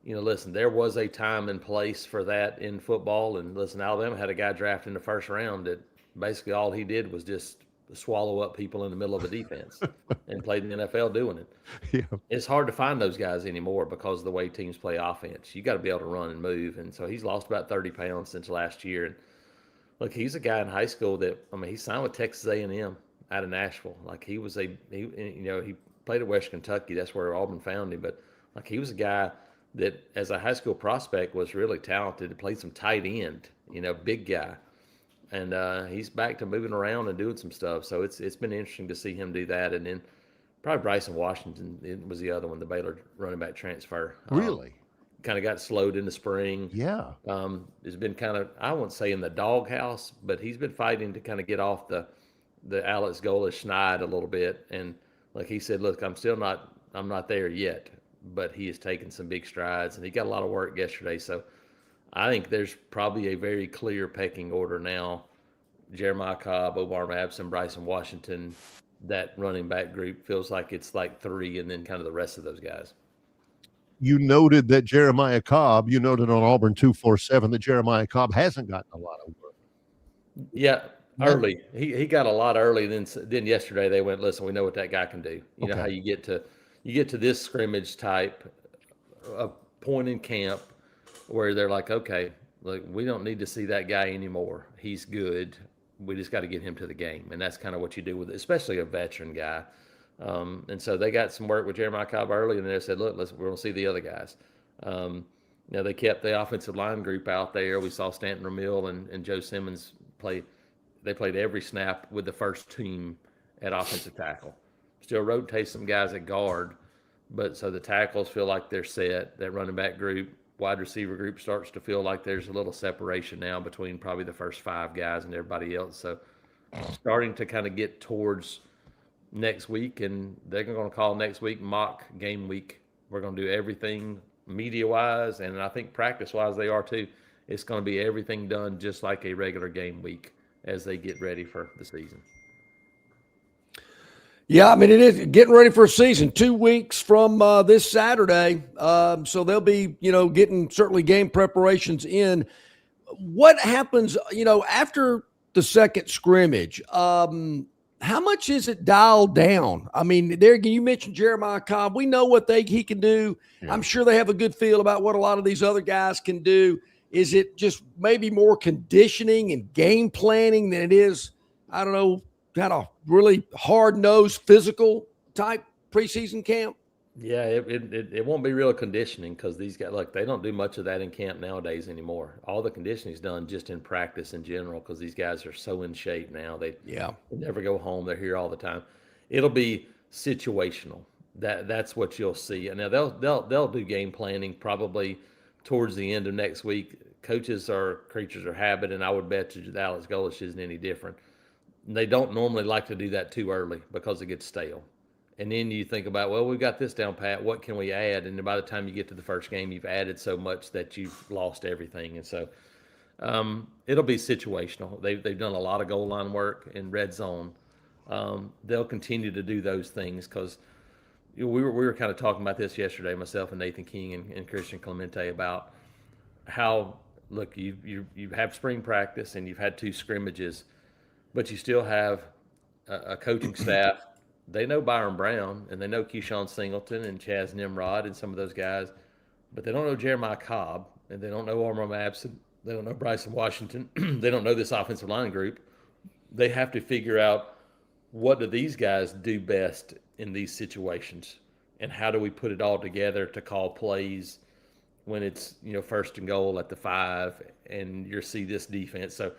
listen, there was a time and place for that in football. And listen, Alabama had a guy drafted in the first round that basically all he did was just swallow up people in the middle of a defense and played in the NFL doing it. Yeah. It's hard to find those guys anymore because of the way teams play offense. You got to be able to run and move. And so he's lost about 30 pounds since last year. And look, he's a guy in high school that, he signed with Texas A&M out of Nashville. Like he played at Western Kentucky. That's where Auburn found him. But like he was a guy that as a high school prospect was really talented. He played some tight end, big guy. And he's back to moving around and doing some stuff. So it's been interesting to see him do that. And then probably Bryson Washington was the other one, the Baylor running back transfer. Really? Kind of got slowed in the spring. Yeah. Has been kind of, I won't say in the doghouse, but he's been fighting to kind of get off the Alex Golish schneid a little bit. And like he said, look, I'm not there yet, but he has taken some big strides and he got a lot of work yesterday. So I think there's probably a very clear pecking order now. Jeremiah Cobb, Omar Mabson, Bryson Washington, that running back group feels like it's like three and then kind of the rest of those guys. You noted that Jeremiah Cobb, you noted on Auburn 247 that Jeremiah Cobb hasn't gotten a lot of work. Yeah, early. He got a lot early. Then yesterday they went, listen, we know what that guy can do. You know how you get to this scrimmage type point in camp where they're like, okay, look, we don't need to see that guy anymore. He's good. We just got to get him to the game. And that's kind of what you do with it, especially a veteran guy. And so they got some work with Jeremiah Cobb early, and they said, look, we're going to see the other guys. They kept the offensive line group out there. We saw Stanton Ramil and Joe Simmons play. They played every snap with the first team at offensive tackle. Still rotate some guys at guard, but so the tackles feel like they're set. That running back group, wide receiver group starts to feel like there's a little separation now between probably the first five guys and everybody else. So starting to kind of get towards next week, and they're going to call next week mock game week. We're going to do everything media-wise, and I think practice-wise they are too. It's going to be everything done just like a regular game week as they get ready for the season. Yeah, it is getting ready for a season. 2 weeks from this Saturday, so they'll be, getting certainly game preparations in. What happens, after the second scrimmage? How much is it dialed down? There again, you mentioned Jeremiah Cobb. We know what he can do. Yeah. I'm sure they have a good feel about what a lot of these other guys can do. Is it just maybe more conditioning and game planning than it is, I don't know, kind of really hard-nosed physical type preseason camp? Yeah, it won't be real conditioning because these guys, they don't do much of that in camp nowadays anymore. All the conditioning is done just in practice in general because these guys are so in shape now. They never go home. They're here all the time. It'll be situational. That's what you'll see. And now they'll do game planning probably towards the end of next week. Coaches are creatures of habit, and I would bet you that Alex Golish isn't any different. They don't normally like to do that too early because it gets stale. And then you think about, well, we've got this down pat. What can we add? And by the time you get to the first game, you've added so much that you've lost everything. And so it'll be situational. They've done a lot of goal line work in red zone. They'll continue to do those things because we were kind of talking about this yesterday, myself and Nathan King and Christian Clemente, about how, look, you have spring practice and you've had 2 scrimmages, but you still have a coaching staff. They know Byron Brown, and they know Keyshawn Singleton and Chaz Nimrod and some of those guys, but they don't know Jeremiah Cobb, and they don't know Omar Mabson. They don't know Bryson Washington. They don't know this offensive line group. They have to figure out, what do these guys do best in these situations, and how do we put it all together to call plays when it's, first and goal at the 5 and you see this defense. So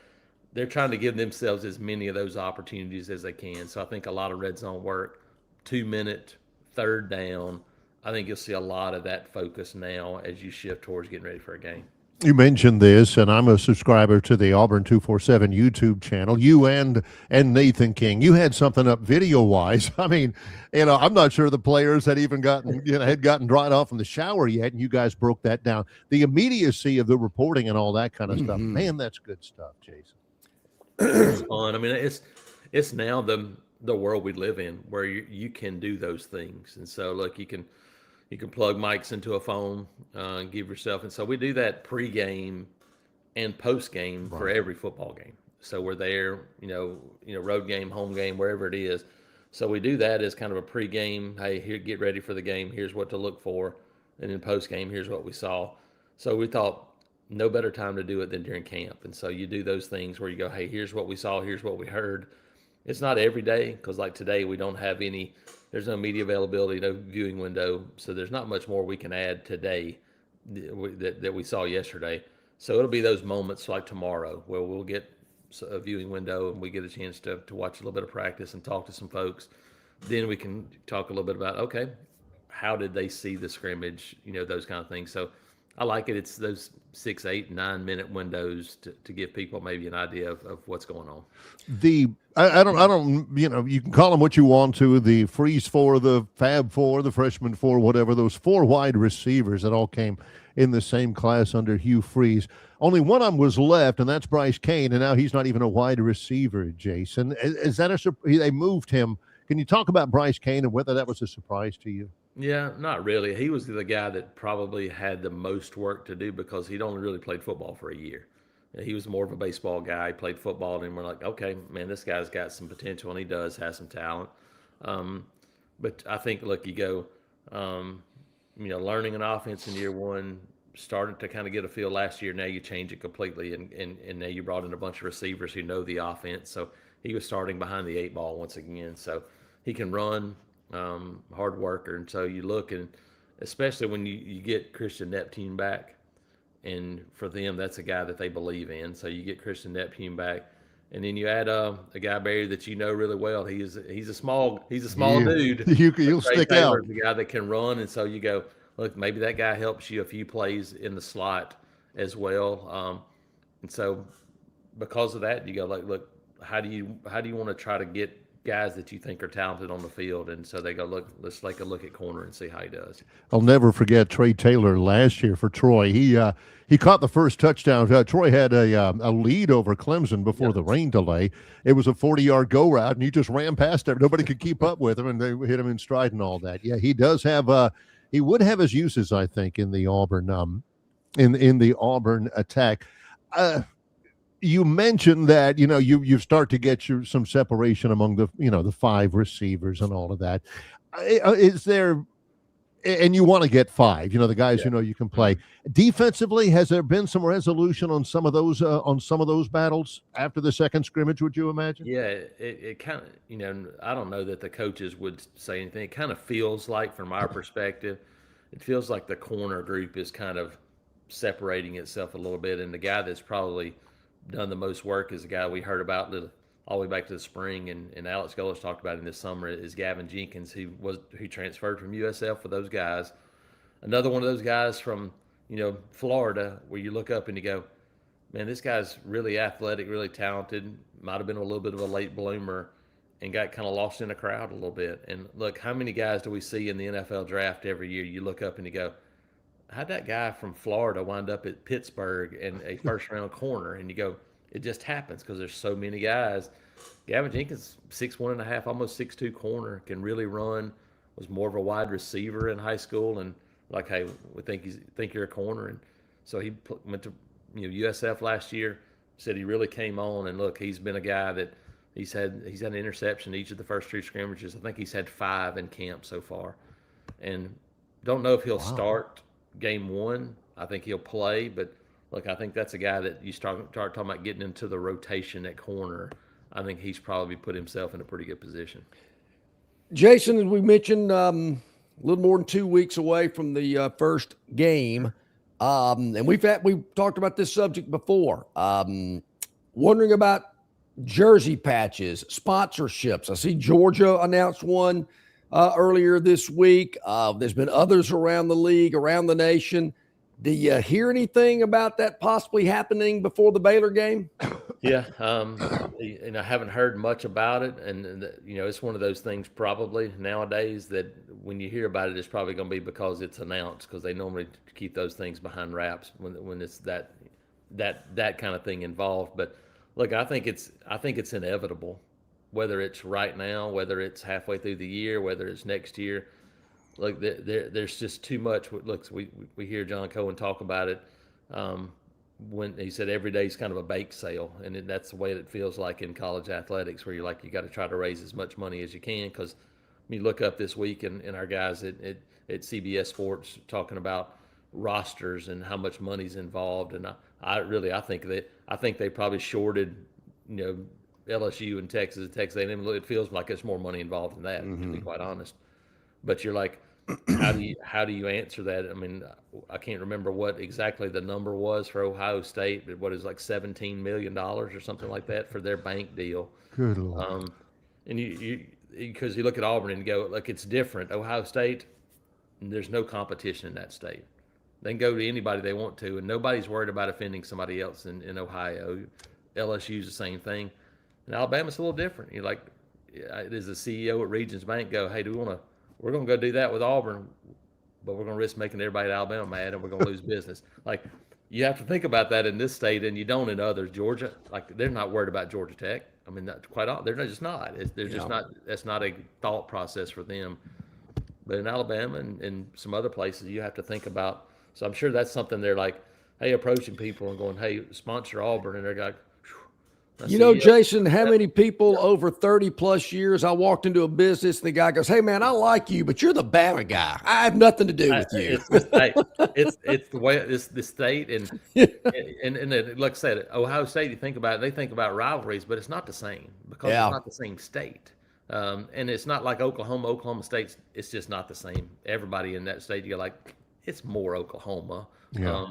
they're trying to give themselves as many of those opportunities as they can. So I think a lot of red zone work, 2-minute, third down. I think you'll see a lot of that focus now as you shift towards getting ready for a game. You mentioned this, and I'm a subscriber to the Auburn 247 YouTube channel. You and Nathan King, you had something up video-wise. I mean, I'm not sure the players had even gotten dried off in the shower yet, and you guys broke that down. The immediacy of the reporting and all that kind of stuff. Man, that's good stuff, Jason. It's fun. I mean, it's now the world we live in where you can do those things, and so look, you can plug mics into a phone, and give yourself. And so we do that pregame and postgame for every football game. So we're there, road game, home game, wherever it is. So we do that as kind of a pregame. Hey, here, get ready for the game. Here's what to look for. And then postgame, here's what we saw. So we thought no better time to do it than during camp. And so you do those things where you go, hey, here's what we saw. Here's what we heard. It's not every day because like today we don't have any. There's no media availability, no viewing window, so there's not much more we can add today that we saw yesterday. So it'll be those moments like tomorrow where we'll get a viewing window and we get a chance to watch a little bit of practice and talk to some folks. Then we can talk a little bit about, okay, how did they see the scrimmage, those kind of things. So I like it. It's those 6, 8, 9 minute windows to give people maybe an idea of what's going on. I don't, you can call them what you want to, the Freeze 4, the Fab 4, the Freshman 4, whatever, those 4 wide receivers that all came in the same class under Hugh Freeze. Only one of them was left, and that's Bryce Cain, and now he's not even a wide receiver, Jason. Is that they moved him. Can you talk about Bryce Cain and whether that was a surprise to you? Yeah, not really. He was the guy that probably had the most work to do because he'd only really played football for a year. He was more of a baseball guy. He played football, and we're like, okay, man, this guy's got some potential, and he does have some talent. But I think, look, you go, learning an offense in year one, started to kind of get a feel last year. Now you change it completely, and now you brought in a bunch of receivers who know the offense. So he was starting behind the 8 ball once again. So he can run, hard worker. And so you look, and especially when you get Christian Neptune back, and for them, that's a guy that they believe in. So you get Christian Neptune back, and then you add a guy, Barry, that you know really well. He's a small dude. You'll stick out. The guy that can run, and so you go, look, maybe that guy helps you a few plays in the slot as well. And so because of that, you go like, look, how do you want to try to get guys that you think are talented on the field? And so they go, look, let's take a look at corner and see how he does. I'll never forget Trey Taylor last year for Troy. He caught the first touchdown. Troy had a lead over Clemson before the rain delay. It was a 40-yard go route, and he just ran past it. Nobody could keep up with him, and they hit him in stride and all that. Yeah, he does have he would have his uses, I think, in the Auburn in the Auburn attack. You mentioned that you start to get some separation among the 5 receivers and all of that. Is there, and you want to get 5, the guys you can play defensively? Has there been some resolution on some of those battles after the second scrimmage? Would you imagine? Yeah, it kind of I don't know that the coaches would say anything. It kind of feels like, from our perspective, it feels like the corner group is kind of separating itself a little bit, and the guy that's probably done the most work is the guy we heard about all the way back to the spring, and Alex Golis talked about in this summer, is Gavin Jenkins, who transferred from USF for those guys. Another one of those guys from Florida, where you look up and you go, man, this guy's really athletic, really talented, might have been a little bit of a late bloomer, and got kind of lost in the crowd a little bit. And look, how many guys do we see in the NFL draft every year? You look up and you go, how'd that guy from Florida wind up at Pittsburgh and a first-round corner? And you go, it just happens because there's so many guys. Gavin Jenkins, 6'1.5", almost 6'2" corner, can really run, was more of a wide receiver in high school, and like, hey, we think you're a corner. And so he went to USF last year, said he really came on, and look, he's been a guy that he's had an interception each of the first 2 scrimmages. I think he's had 5 in camp so far. And don't know if he'll start game 1. I think he'll play, but look, I think that's a guy that you start talking about getting into the rotation at corner. I think he's probably put himself in a pretty good position. Jason, as we mentioned, a little more than 2 weeks away from the first game, and we've talked about this subject before. Wondering about jersey patches, sponsorships. I see Georgia announced one earlier this week. There's been others around the league, around the nation. Do you hear anything about that possibly happening before the Baylor game? Yeah, and I haven't heard much about it, and it's one of those things probably nowadays that when you hear about it, it's probably going to be because it's announced, because they normally keep those things behind wraps when it's that kind of thing involved. But look, I think it's inevitable, whether it's right now, whether it's halfway through the year, whether it's next year. Look, there's just too much. Look, we hear John Cohen talk about it. When he said every day is kind of a bake sale, and that's the way it feels like in college athletics, where you got to try to raise as much money as you can. Because you look up this week, and our guys at CBS Sports talking about rosters and how much money's involved, and I think they probably shorted LSU and Texas A&M. It feels like there's more money involved in that, to be quite honest. But you're like, how do you answer that? I mean, I can't remember what exactly the number was for Ohio State, but what is like $17 million or something like that for their bank deal. Good Lord. And because you look at Auburn and go, look, it's different. Ohio State, there's no competition in that state. They can go to anybody they want to, and nobody's worried about offending somebody else in Ohio. LSU's the same thing. And Alabama's a little different. You're like, does the CEO at Regions Bank go, hey, we're going to go do that with Auburn, but we're going to risk making everybody at Alabama mad, and we're going to lose business. Like, you have to think about that in this state, and you don't in others. Georgia, like, they're not worried about Georgia Tech. I mean, they're just not. They're just not. That's not a thought process for them. But in Alabama and some other places, you have to think about. So I'm sure that's something they're like, hey, approaching people and going, hey, sponsor Auburn, and they're like, Jason, how many people over 30 plus years, I walked into a business and the guy goes, hey man, I like you, but you're the Bama guy. I have nothing to do with you. It's the way it's the state and like I said, Ohio State, you think about it, they think about rivalries, but it's not the same because it's not the same state. And it's not like Oklahoma State, it's just not the same. Everybody in that state, you're like, it's more Oklahoma. Yeah.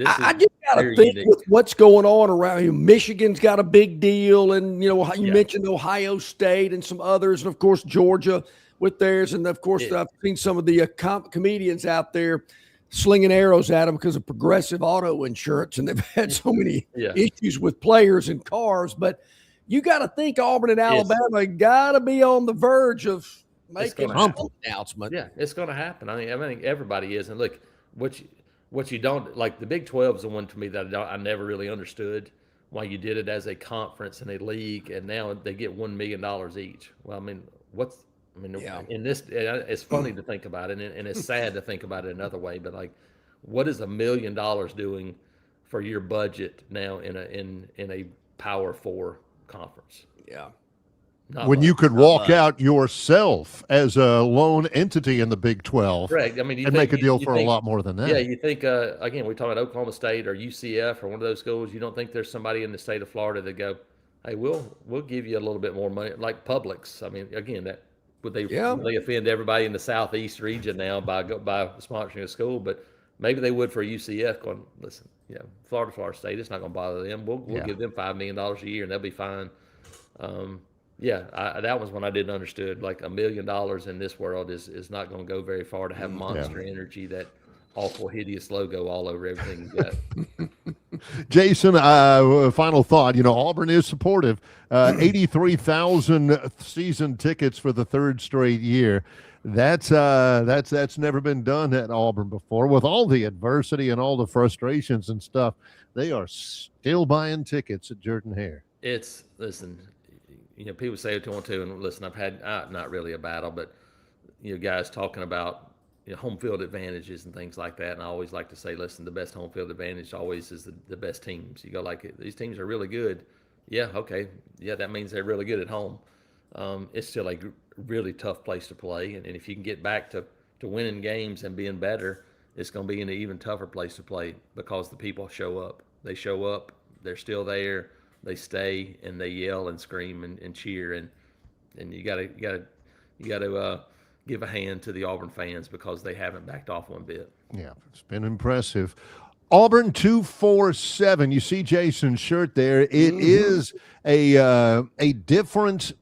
I just got to think with what's going on around here. Michigan's got a big deal, and you mentioned Ohio State and some others, and of course Georgia with theirs, and of course I've seen some of the comedians out there slinging arrows at them because of Progressive auto insurance, and they've had so many issues with players and cars. But you got to think Auburn and Alabama got to be on the verge of making an announcement. Yeah, it's going to happen. I think everybody is, and look, what you don't like, the Big 12 is the one to me that I never really understood why you did it as a conference and a league, and now they get $1 million each. Well, I mean, in this, it's funny to think about it, and it's sad to think about it another way. But like, what is $1 million doing for your budget now in a Power 4 conference? Yeah. When you could walk out yourself as a lone entity in the Big 12, correct. I mean, and make a deal for a lot more than that. Yeah, you think again, we talk about Oklahoma State or UCF or one of those schools. You don't think there's somebody in the state of Florida that go, hey, we'll give you a little bit more money, like Publix. I mean, again, would they offend everybody in the Southeast region now by sponsoring a school? But maybe they would for UCF. Going, listen, Florida State, it's not going to bother them. We'll give them $5 million a year, and they'll be fine. That was when I didn't understood, like $1 million in this world is not going to go very far to have Monster Energy, that awful, hideous logo all over everything you got. Jason, final thought. Auburn is supportive. 83,000 season tickets for the third straight year. That's never been done at Auburn before. With all the adversity and all the frustrations and stuff, they are still buying tickets at Jordan-Hare. Listen. People say what you want to, and listen, I've had not really a battle, but guys talking about home field advantages and things like that, and I always like to say, listen, the best home field advantage always is the best teams. You go like, these teams are really good. Yeah, okay, that means they're really good at home. It's still a really tough place to play, and if you can get back to winning games and being better, it's going to be an even tougher place to play because the people show up. They show up. They're still there. They stay and they yell and scream and cheer, and you gotta give a hand to the Auburn fans because they haven't backed off one bit. Yeah, it's been impressive. Auburn 247. You see Jason's shirt there. It is a different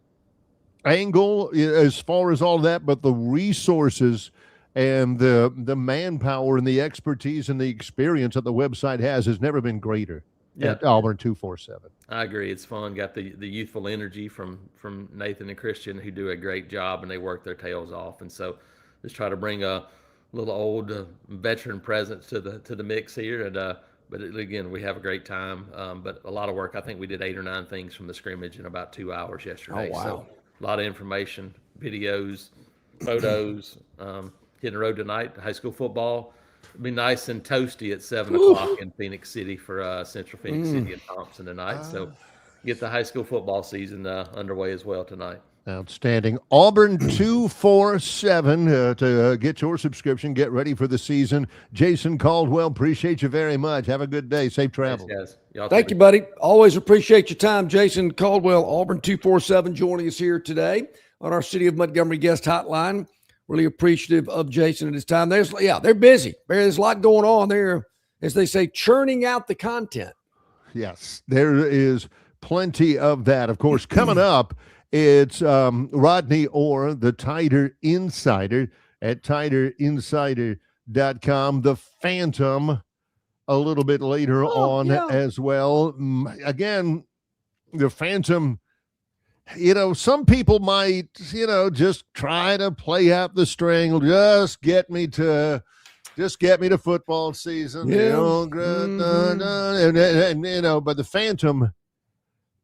angle as far as all that, but the resources and the manpower and the expertise and the experience that the website has never been greater at Auburn 247. I agree. It's fun. Got the youthful energy from Nathan and Christian, who do a great job, and they work their tails off. And so just try to bring a little old veteran presence to the mix here. And but again, we have a great time. But a lot of work. I think we did 8 or 9 things from the scrimmage in about 2 hours yesterday. Oh, wow. So a lot of information, videos, photos. Hitting the road tonight, high school football. It'll be nice and toasty at 7 o'clock in Phoenix City for Central Phoenix City and Thompson tonight. So get the high school football season underway as well tonight. Outstanding. Auburn 247 to get your subscription. Get ready for the season. Jason Caldwell, appreciate you very much. Have a good day. Safe travel. Thanks, guys. Thank you, buddy. Always appreciate your time. Jason Caldwell, Auburn 247, joining us here today on our City of Montgomery guest hotline. Really appreciative of Jason and his time. They're busy. There's a lot going on there, as they say, churning out the content. Yes, there is plenty of that. Of course, coming up, it's Rodney Orr, the Tiger Insider at TigerInsider.com. The Phantom a little bit later on as well. Again, the Phantom. Some people might, just try to play out the string. Just get me to football season. But the Phantom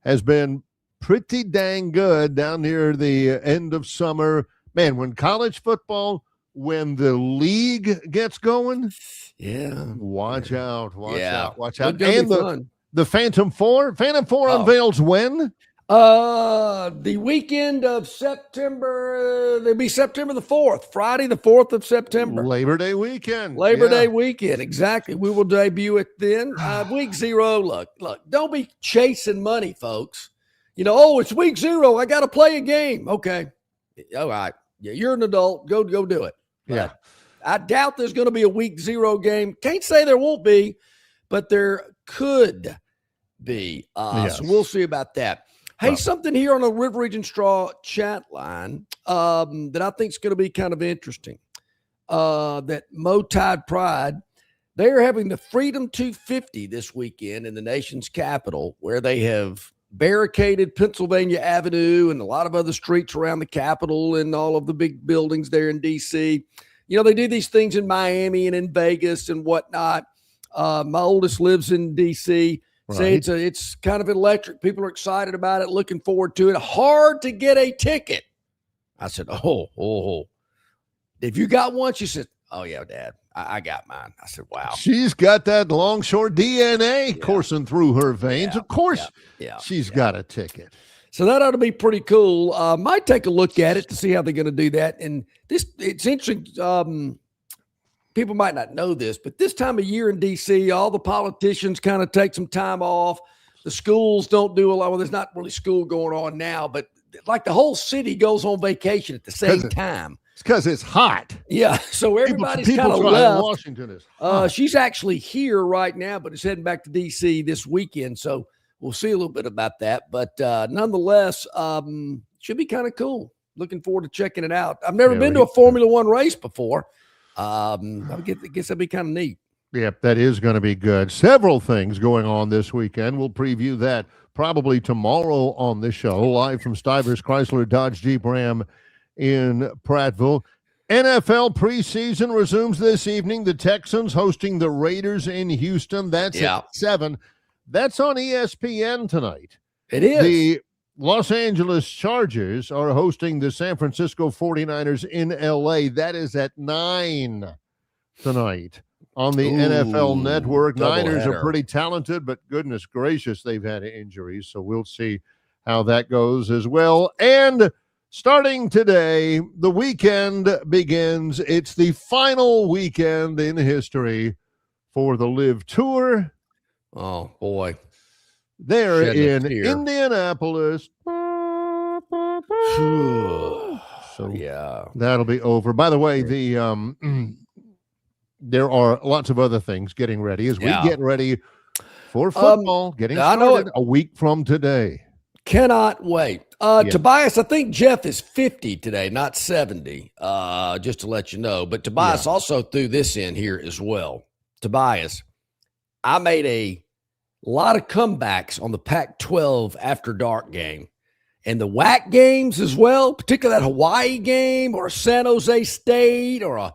has been pretty dang good down near the end of summer. Man, when college football, when the league gets going, watch out. And the Phantom 4 unveils when? The weekend of September, it'll be September the 4th, Friday the 4th of September. Labor Day weekend. Day weekend, exactly. We will debut it then. Week 0, look, don't be chasing money, folks. It's week 0, I got to play a game. Okay. All right. Yeah, you're an adult. Go do it. Yeah. I doubt there's going to be a week 0 game. Can't say there won't be, but there could be. So we'll see about that. Hey, something here on the River Region Straw chat line that I think is going to be kind of interesting. That Mo Tide Pride, they are having the Freedom 250 this weekend in the nation's capital, where they have barricaded Pennsylvania Avenue and a lot of other streets around the Capitol and all of the big buildings there in D.C. They do these things in Miami and in Vegas and whatnot. My oldest lives in D.C., Right. Say it's kind of electric. People are excited about it, looking forward to it. Hard to get a ticket. I said, oh. If you got one, she said, oh, yeah, Dad, I got mine. I said, wow. She's got that Longshore DNA coursing through her veins. Of course, she's got a ticket. So that ought to be pretty cool. Might take a look at it to see how they're going to do that. And it's interesting. People might not know this, but this time of year in D.C., all the politicians kind of take some time off. The schools don't do a lot. Well, there's not really school going on now, but like the whole city goes on vacation at the same time. It's because it's hot. Yeah, so everybody's kind of left. Washington is hot. She's actually here right now, but is heading back to D.C. this weekend, so we'll see a little bit about that. But nonetheless, should be kind of cool. Looking forward to checking it out. I've never been to a Formula One race before. I guess that'd be kind of neat. Yep, that is going to be good. Several things going on this weekend. We'll preview that probably tomorrow on this show, live from Stivers Chrysler Dodge Jeep Ram in Prattville. NFL preseason resumes this evening. The Texans hosting the Raiders in Houston. That's at 7. That's on ESPN tonight. It is. The Los Angeles Chargers are hosting the San Francisco 49ers in L.A. That is at 9 tonight on the NFL Network. Niners are pretty talented, but goodness gracious, they've had injuries. So we'll see how that goes as well. And starting today, the weekend begins. It's the final weekend in history for the Live Tour. Oh, boy. There in Indianapolis. So that'll be over. By the way, there are lots of other things getting ready as we get ready for football getting started a week from today. Cannot wait. Yeah. Tobias, I think Jeff is 50 today, not 70, just to let you know. But Tobias also threw this in here as well. Tobias, I made a lot of comebacks on the Pac-12 after dark game. And the WAC games as well, particularly that Hawaii game or a San Jose State or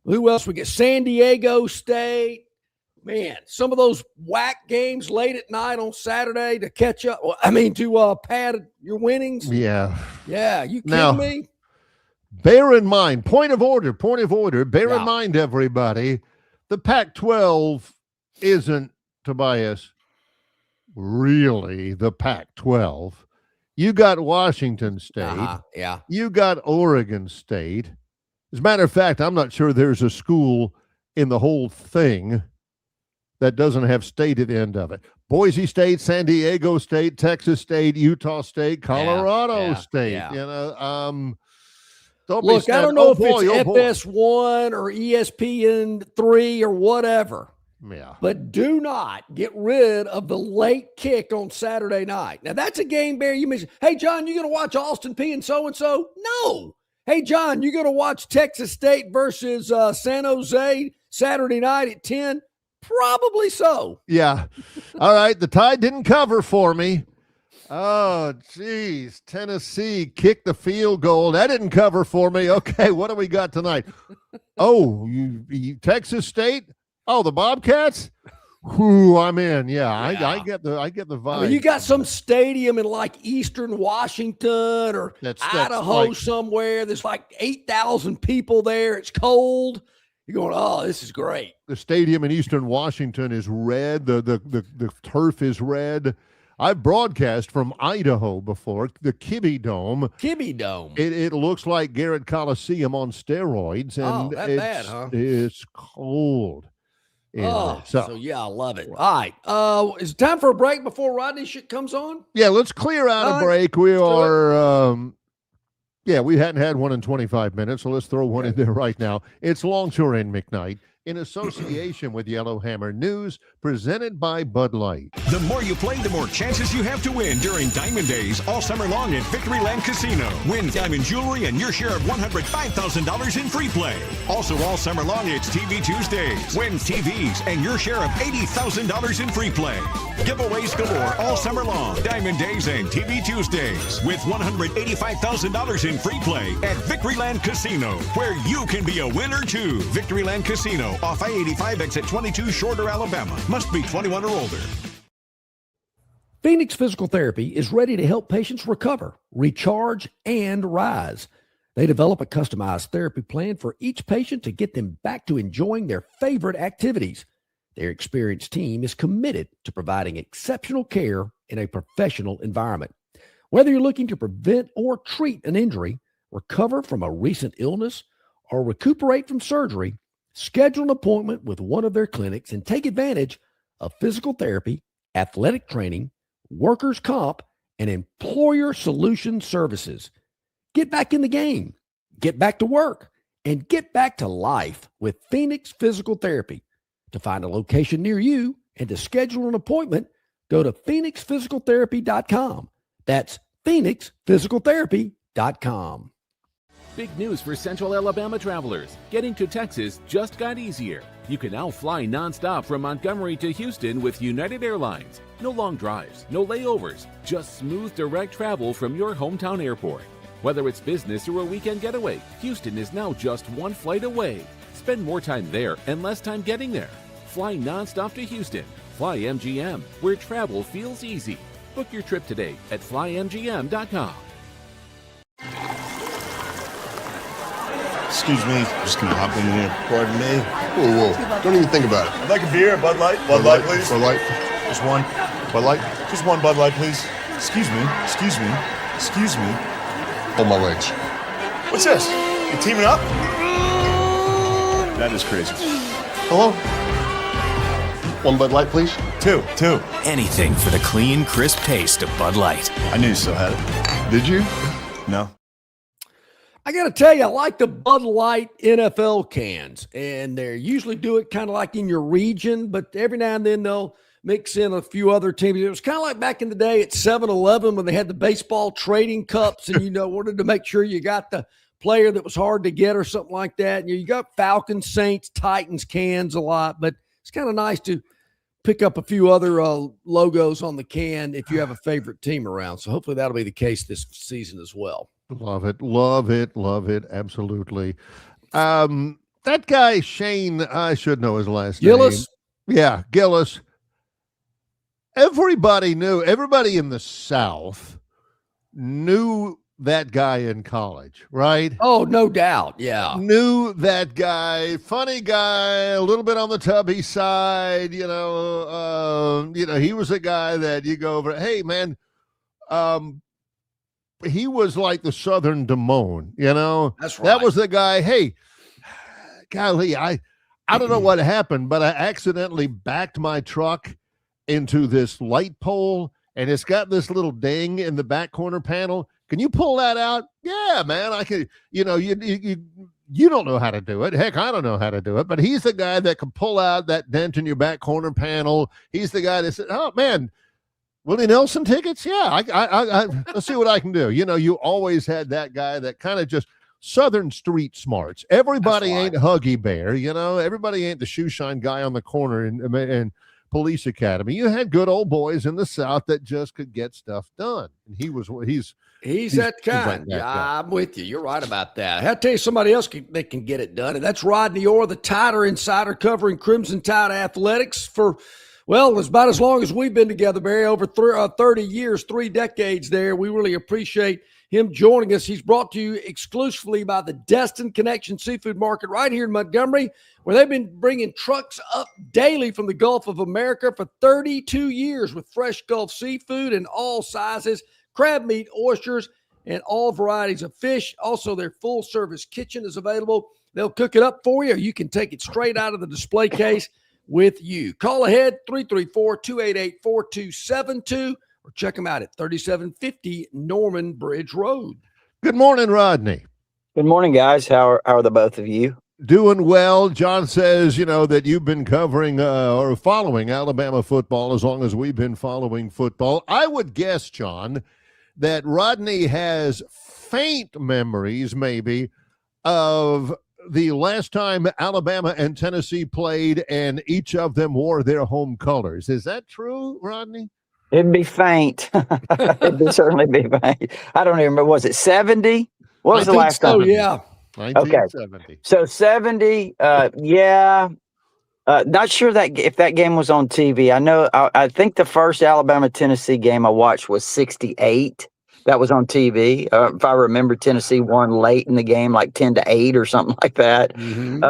who else we get? San Diego State. Man, some of those WAC games late at night on Saturday to catch up. To pad your winnings. Yeah. Yeah, you kidding Now, me? Bear in mind, point of order. Bear in mind, everybody, the Pac-12 isn't, Tobias, really the Pac-12. You got Washington State. Yeah. You got Oregon State. As a matter of fact, I'm not sure there's a school in the whole thing that doesn't have state at the end of it. Boise State, San Diego State, Texas State, Utah State, Colorado State. Yeah. Don't Look, I don't know if it's FS1 or ESPN3 or whatever. Yeah. But do not get rid of the late kick on Saturday night. Now, that's a game, Barry. You mentioned, hey, John, you going to watch Austin Peay and so-and-so? No. Hey, John, you going to watch Texas State versus San Jose Saturday night at 10? Probably so. Yeah. All right. The Tide didn't cover for me. Oh, geez. Tennessee kicked the field goal. That didn't cover for me. Okay. What do we got tonight? Oh, you Texas State? Oh, the Bobcats? Whew, I'm in. Yeah. I get the vibe. You got some stadium in like Eastern Washington or Idaho somewhere. There's like 8,000 people there. It's cold. You're going, oh, this is great. The stadium in Eastern Washington is red. The turf is red. I've broadcast from Idaho before, the Kibbe Dome. It looks like Garrett Coliseum on steroids. And bad, huh? It's cold. So yeah, I love it. All right. Is it time for a break before Rodney comes on? Yeah, let's clear out a break. We are... we hadn't had one in 25 minutes, so let's throw one in there right now. It's Longshore and McKnight in association with Yellowhammer News, presented by Bud Light. The more you play, the more chances you have to win during Diamond Days all summer long at Victoryland Casino. Win diamond jewelry and your share of $105,000 in free play. Also all summer long, it's TV Tuesdays. Win TVs and your share of $80,000 in free play. Giveaways galore all summer long. Diamond Days and TV Tuesdays with $185,000 in free play at Victoryland Casino, where you can be a winner too. Victoryland Casino off I-85 exit 22, Shorter, Alabama. Must be 21 or older. Phoenix Physical Therapy is ready to help patients recover, recharge, and rise. They develop a customized therapy plan for each patient to get them back to enjoying their favorite activities. Their experienced team is committed to providing exceptional care in a professional environment. Whether you're looking to prevent or treat an injury, recover from a recent illness, or recuperate from surgery, schedule an appointment with one of their clinics and take advantage of physical therapy, athletic training, workers' comp, and employer solution services. Get back in the game, get back to work, and get back to life with Phoenix Physical Therapy. To find a location near you and to schedule an appointment, go to phoenixphysicaltherapy.com. That's phoenixphysicaltherapy.com. Big news for Central Alabama travelers. Getting to Texas just got easier. You can now fly nonstop from Montgomery to Houston with United Airlines. No long drives, no layovers, just smooth direct travel from your hometown airport. Whether it's business or a weekend getaway, Houston is now just one flight away. Spend more time there and less time getting there. Fly nonstop to Houston. Fly MGM, where travel feels easy. Book your trip today at flymgm.com. Excuse me, just gonna hop in here. Pardon me? Whoa. Don't even think about it. I'd like a beer, Bud Light. Bud Light, please. Bud Light. Just one. Bud Light. Just one Bud Light, please. Excuse me. Hold my legs. What's this? You teaming up? That is crazy. Hello? One Bud Light, please. Two. Anything for the clean, crisp taste of Bud Light. I knew you still had it. Did you? No. I got to tell you, I like the Bud Light NFL cans, and they usually do it kind of like in your region, but every now and then they'll mix in a few other teams. It was kind of like back in the day at 7-Eleven when they had the baseball trading cups and, wanted to make sure you got the player that was hard to get or something like that. And you got Falcons, Saints, Titans cans a lot, but it's kind of nice to pick up a few other logos on the can if you have a favorite team around. So hopefully that'll be the case this season as well. Love it. Love it. Love it. Absolutely. That guy, Shane, I should know his last Gillis? name. Yeah, Gillis. Everybody in the South knew that guy in college, right? Oh, no doubt. Yeah. Knew that guy, funny guy, a little bit on the tubby side, he was a guy that you go over, hey man, he was like the Southern Damone, That's right. That was the guy, hey, golly, I don't know what happened, but I accidentally backed my truck into this light pole, and it's got this little ding in the back corner panel. Can you pull that out? Yeah, man, I can. You don't know how to do it. Heck, I don't know how to do it. But he's the guy that can pull out that dent in your back corner panel. He's the guy that said, "Oh man, Willie Nelson tickets? Yeah, I let's see what I can do." You always had that guy that kind of just Southern street smarts. Everybody ain't Huggy Bear. Everybody ain't the shoe shine guy on the corner and Police Academy. You had good old boys in the South that just could get stuff done. And he's that kind. Like that I'm with you. You're right about that. I'll tell you somebody else that can get it done, and that's Rodney Orr, the Tider insider covering Crimson Tide athletics for, it's about as long as we've been together, Barry, over 30 years, 3 decades there. We really appreciate him joining us. He's brought to you exclusively by the Destin Connection Seafood Market right here in Montgomery, where they've been bringing trucks up daily from the Gulf of America for 32 years with fresh Gulf seafood in all sizes, crab meat, oysters, and all varieties of fish. Also, their full-service kitchen is available. They'll cook it up for you, or you can take it straight out of the display case with you. Call ahead, 334-288-4272. Or check them out at 3750 Norman Bridge Road. Good morning, Rodney. Good morning, guys. How are the both of you? Doing well. John says, that you've been covering or following Alabama football as long as we've been following football. I would guess, John, that Rodney has faint memories, maybe, of the last time Alabama and Tennessee played and each of them wore their home colors. Is that true, Rodney? It'd be faint. It'd certainly be faint. I don't even remember. Was it 70? What was the last time? Oh, yeah. 1970. Okay. So 70, yeah. Not sure if that game was on TV. I think the first Alabama-Tennessee game I watched was 68. That was on TV. If I remember, Tennessee won late in the game, like 10-8 or something like that. Mm-hmm.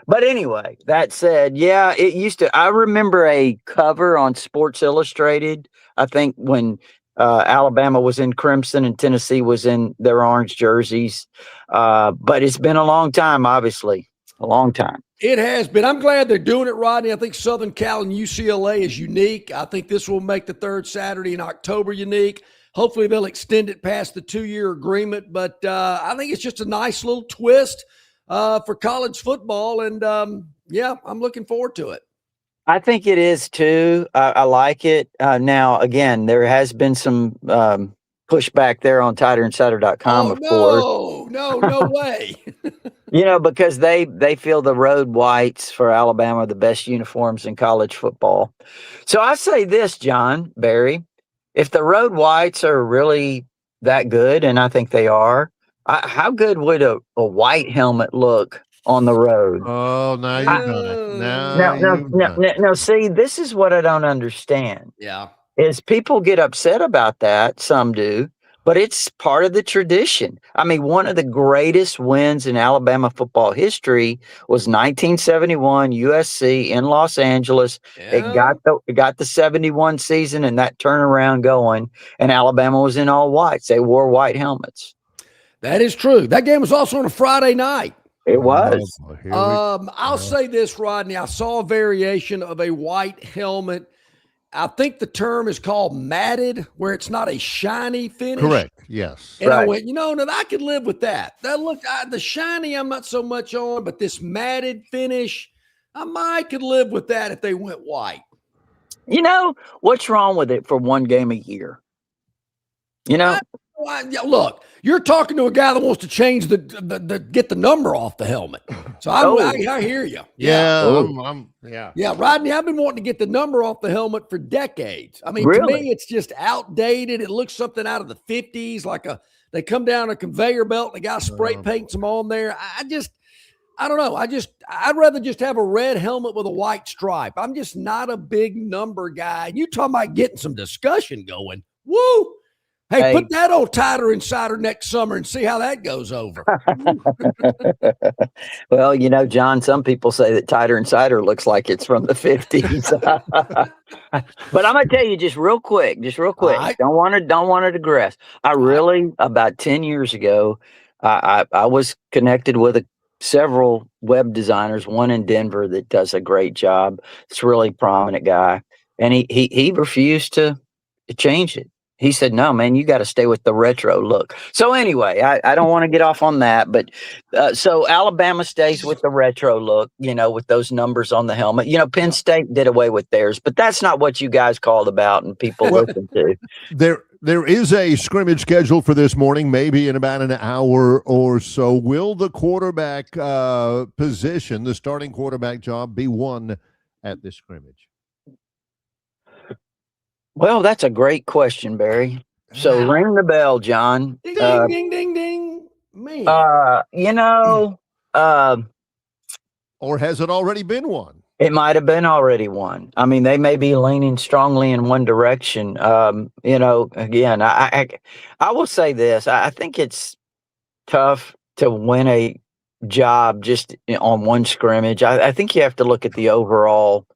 But anyway, that said, yeah, it used to. I remember a cover on Sports Illustrated, I think, when Alabama was in crimson and Tennessee was in their orange jerseys. But it's been a long time, obviously, a long time. It has been. I'm glad they're doing it, Rodney. I think Southern Cal and UCLA is unique. I think this will make the third Saturday in October unique. Hopefully they'll extend it past the 2-year agreement. But I think it's just a nice little twist for college football. And, I'm looking forward to it. I think it is, too. I like it. Now, again, there has been some pushback there on TiderInsider.com, of course. No way. Because they feel the road whites for Alabama are the best uniforms in college football. So I say this, John, Barry, if the road whites are really that good, and I think they are, how good would a white helmet look on the road? Oh, now you've done it. Now, see, this is what I don't understand. Yeah. Is people get upset about that. Some do. But it's part of the tradition. I mean, one of the greatest wins in Alabama football history was 1971 USC in Los Angeles. Yeah. It got the 71 season and that turnaround going, and Alabama was in all whites. They wore white helmets. That is true. That game was also on a Friday night. It was. I'll say this, Rodney. I saw a variation of a white helmet. I think the term is called matted, where it's not a shiny finish. Correct. Yes. And I went, I could live with that. That looked the shiny. I'm not so much on, but this matted finish, I could live with that if they went white. You know, what's wrong with it for one game a year? You know, Look, you're talking to a guy that wants to change the get the number off the helmet. So I hear you. Yeah, Rodney, I've been wanting to get the number off the helmet for decades. I mean, really? To me, it's just outdated. It looks something out of the 50s, like they come down a conveyor belt and the guy spray paints them on there. I don't know. I'd rather just have a red helmet with a white stripe. I'm just not a big number guy. You talking about getting some discussion going. Woo! Hey, put that old Tighter Insider next summer and see how that goes over. Well, you know, John, some people say that Tighter Insider looks like it's from the 50s. But I'm going to tell you just real quick. Right. Don't want to digress. About 10 years ago, I was connected with several web designers, one in Denver that does a great job. It's a really prominent guy. And he refused to change it. He said, no, man, you got to stay with the retro look. So anyway, I don't want to get off on that, but so Alabama stays with the retro look, you know, with those numbers on the helmet. You know, Penn State did away with theirs, but that's not what you guys called about and people listen to. There is a scrimmage scheduled for this morning, maybe in about an hour or so. Will the quarterback position, the starting quarterback job, be won at this scrimmage? Well, that's a great question, Barry. So ring the bell, John. Ding, ding, ding, ding. Man. You know, or has it already been won? It might have been already won. I mean, they may be leaning strongly in one direction. You know, again, I will say this. I think it's tough to win a job just on one scrimmage. I think you have to look at the overall,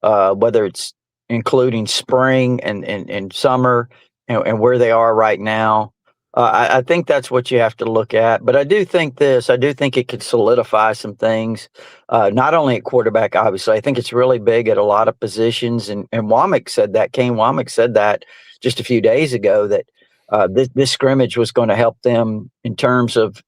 whether it's including spring and summer and where they are right now. I think that's what you have to look at. But I do think it could solidify some things, not only at quarterback, obviously. I think it's really big at a lot of positions. And Womack said that, Kane Womack said that just a few days ago, that this scrimmage was going to help them in terms of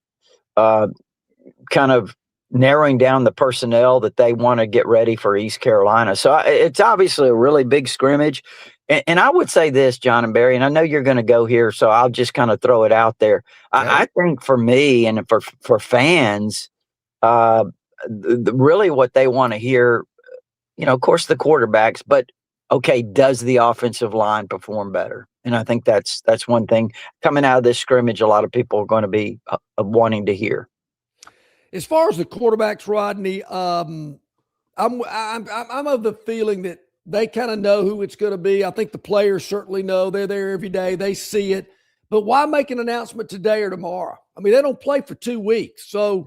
kind of narrowing down the personnel that they want to get ready for East Carolina. So it's obviously a really big scrimmage. And I would say this, John and Barry, and I know you're going to go here, so I'll just kind of throw it out there. Yeah. I think for me and for fans, really what they want to hear, you know, of course the quarterbacks, but okay, does the offensive line perform better? And I think that's one thing coming out of this scrimmage, a lot of people are going to be wanting to hear. As far as the quarterbacks, Rodney, I'm of the feeling that they kind of know who it's going to be. I think the players certainly know. They're there every day. They see it. But why make an announcement today or tomorrow? I mean, they don't play for 2 weeks. So,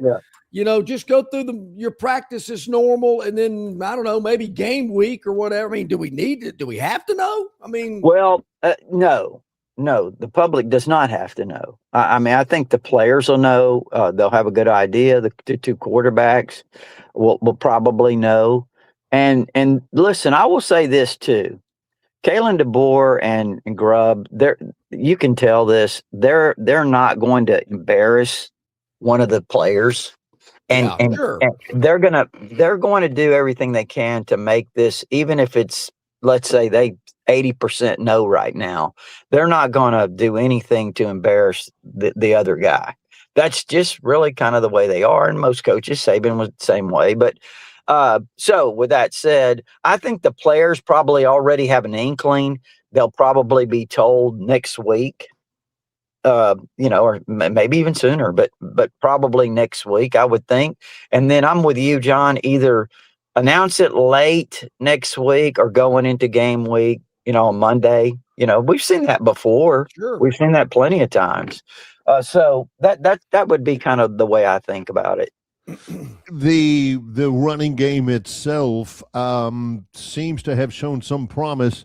you know, just go through your practice as normal. And then, I don't know, maybe game week or whatever. I mean, do we have to know? I mean. Well, no, the public does not have to know. I mean, I think the players will know. They'll have a good idea. The two quarterbacks will probably know. And listen, I will say this too. Kalen DeBoer and Grubb, you can tell this. They're not going to embarrass one of the players. And they're going to do everything they can to make this, even if it's, let's say they 80% no right now, they're not going to do anything to embarrass the other guy. That's just really kind of the way they are. And most coaches, Saban was the same way. But so with that said, I think the players probably already have an inkling. They'll probably be told next week, you know, or maybe even sooner, but probably next week, I would think. And then I'm with you, John, either announce it late next week or going into game week, you know, on Monday. You know, we've seen that before. Sure. We've seen that plenty of times. So that would be kind of the way I think about it. The running game itself seems to have shown some promise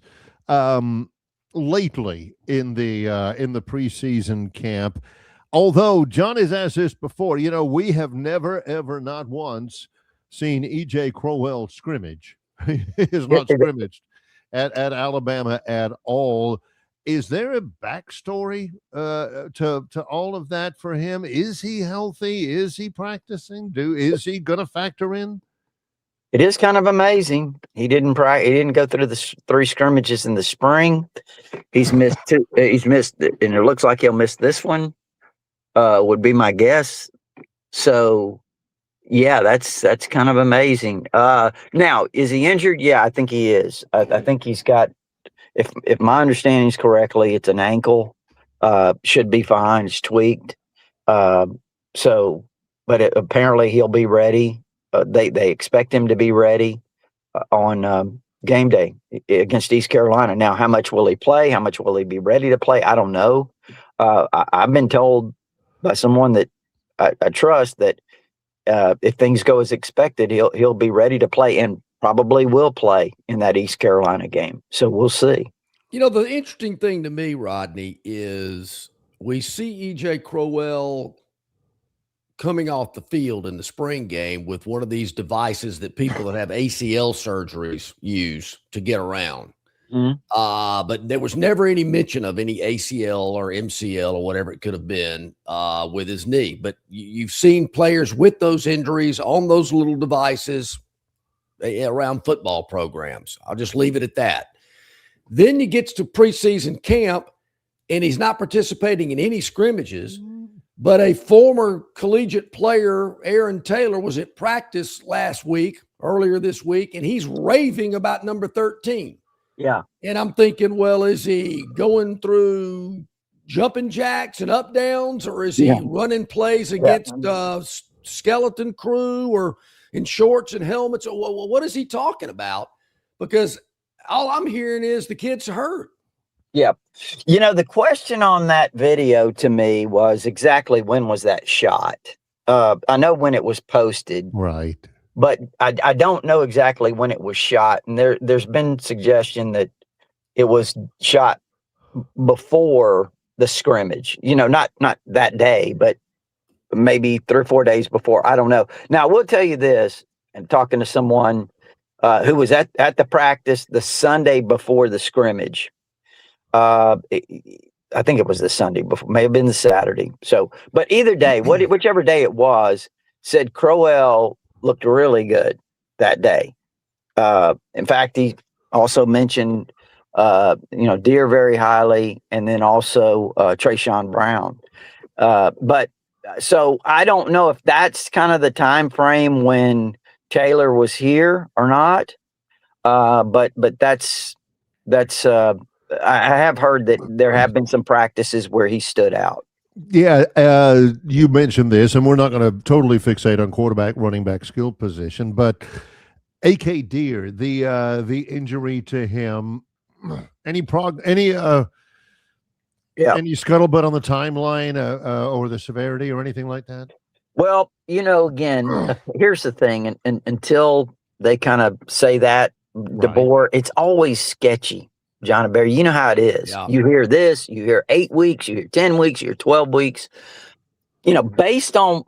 lately in the preseason camp. Although John has asked this before, you know, we have never, ever, not once seen E.J. Crowell scrimmage. He is not scrimmaged at Alabama at all. Is there a backstory to all of that for him? Is he healthy? Is he practicing? Is he going to factor in? It is kind of amazing. He didn't go through the 3 scrimmages in the spring. He's missed 2. He's missed, and it looks like he'll miss this one. Would be my guess. So, yeah, that's kind of amazing. Now, is he injured? Yeah, I think he is. I think he's got. If my understanding is correctly, it's an ankle. Should be fine. It's tweaked. So, but apparently he'll be ready. They expect him to be ready on game day against East Carolina. Now, how much will he play? How much will he be ready to play? I don't know. I've been told by someone that I trust that if things go as expected, he'll be ready to play and probably will play in that East Carolina game. So we'll see. You know, the interesting thing to me, Rodney, is we see E.J. Crowell coming off the field in the spring game with one of these devices that people that have ACL surgeries use to get around. But there was never any mention of any ACL or MCL or whatever it could have been with his knee. But you've seen players with those injuries on those little devices around football programs. I'll just leave it at that. Then he gets to preseason camp, and he's not participating in any scrimmages. But a former collegiate player, Aaron Taylor, was at practice earlier this week, and he's raving about number 13. Yeah. And I'm thinking, well, is he going through jumping jacks and up downs, or is he running plays against skeleton crew or in shorts and helmets? What is he talking about? Because all I'm hearing is the kid's hurt. Yeah. You know, the question on that video to me was exactly when was that shot? I know when it was posted. Right. But I don't know exactly when it was shot. And there's been suggestion that it was shot before the scrimmage. You know, not that day, but maybe 3 or 4 days before. I don't know. Now, I will tell you this, and talking to someone who was at the practice the Sunday before the scrimmage. I think it was the Sunday before, may have been the Saturday. So, but either day, whichever day it was, said Crowell looked really good that day. In fact, he also mentioned, Deere very highly, and then also Trayshawn Brown. But so I don't know if that's kind of the time frame when Taylor was here or not. But that's I have heard that there have been some practices where he stood out. Yeah, you mentioned this, and we're not going to totally fixate on quarterback, running back skill position, but A.K. Deere, the injury to him, any scuttlebutt on the timeline or the severity or anything like that? Well, again, here's the thing, and until they kind of say that, DeBoer, it's always sketchy. John and Barry, you know how it is. Yeah. You hear this, you hear 8 weeks, you hear 10 weeks, you hear 12 weeks. Based on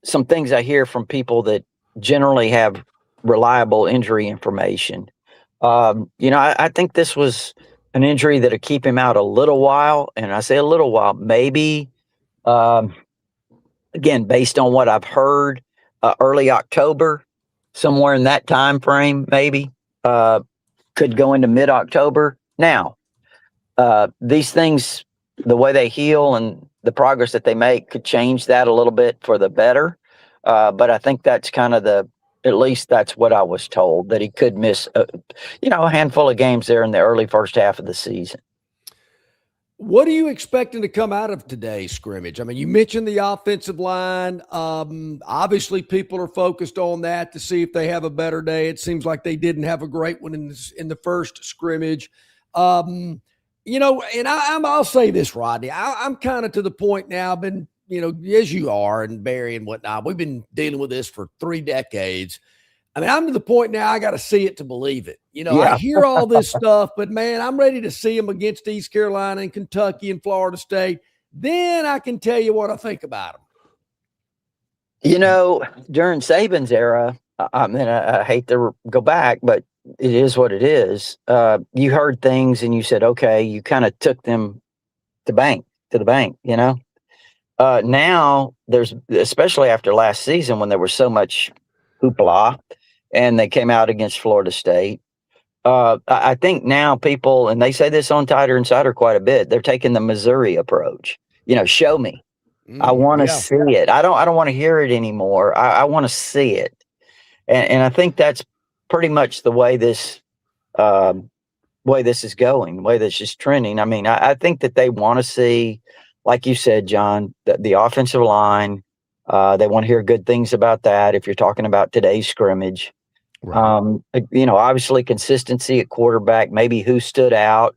some things I hear from people that generally have reliable injury information, I think this was an injury that'll keep him out a little while. And I say a little while, maybe, again, based on what I've heard, early October, somewhere in that time frame, maybe, could go into mid-October. Now, these things, the way they heal and the progress that they make could change that a little bit for the better. But I think that's kind of at least that's what I was told, that he could miss, a handful of games there in the early first half of the season. What are you expecting to come out of today's scrimmage? I mean, you mentioned the offensive line. Obviously, people are focused on that to see if they have a better day. It seems like they didn't have a great one in the first scrimmage. And I'll say this, Rodney. I'm kind of to the point now. I've been, as you are, and Barry and whatnot. We've been dealing with this for 3 decades. I mean, I'm to the point now I got to see it to believe it. I hear all this stuff, but, man, I'm ready to see them against East Carolina and Kentucky and Florida State. Then I can tell you what I think about them. During Saban's era, I hate to go back, but it is what it is. You heard things and you said, okay, you kind of took them to the bank, now there's, especially after last season when there was so much hoopla and they came out against Florida State. I think now people, and they say this on Tighter Insider quite a bit, they're taking the Missouri approach. Show me. I want to see it. I don't want to hear it anymore. I want to see it. And I think that's pretty much the way this is going, the way this is trending. I mean, I think that they want to see, like you said, John, the offensive line. They want to hear good things about that. If you're talking about today's scrimmage. Right. Obviously consistency at quarterback, maybe who stood out.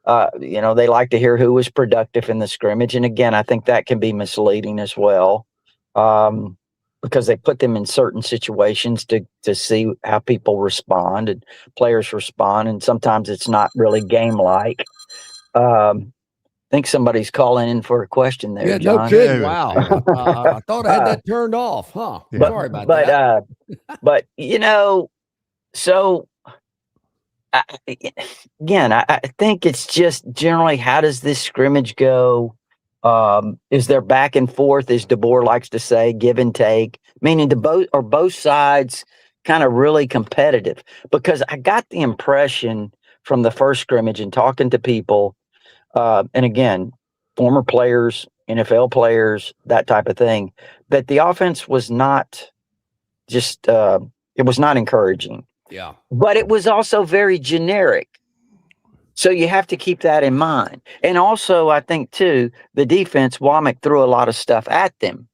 They like to hear who was productive in the scrimmage. And again, I think that can be misleading as well, because they put them in certain situations to see how people respond and players respond. And sometimes it's not really game-like. I think somebody's calling in for a question there, John. No kidding. Wow. I thought I had that turned off, huh? Yeah. Sorry about that. But so again, I think it's just generally, how does this scrimmage go? Is there back and forth, as DeBoer likes to say, give and take, meaning both sides kind of really competitive? Because I got the impression from the first scrimmage and talking to people, and again, former players, NFL players, that type of thing, that the offense was not just, it was not encouraging. Yeah. But it was also very generic. So you have to keep that in mind. And also, I think, too, the defense, Womack threw a lot of stuff at them.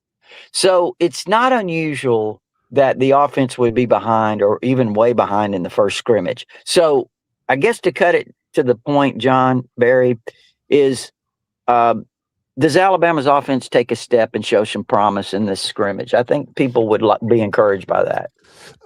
So it's not unusual that the offense would be behind or even way behind in the first scrimmage. So I guess to cut it to the point, John, Barry, is does Alabama's offense take a step and show some promise in this scrimmage? I think people would be encouraged by that.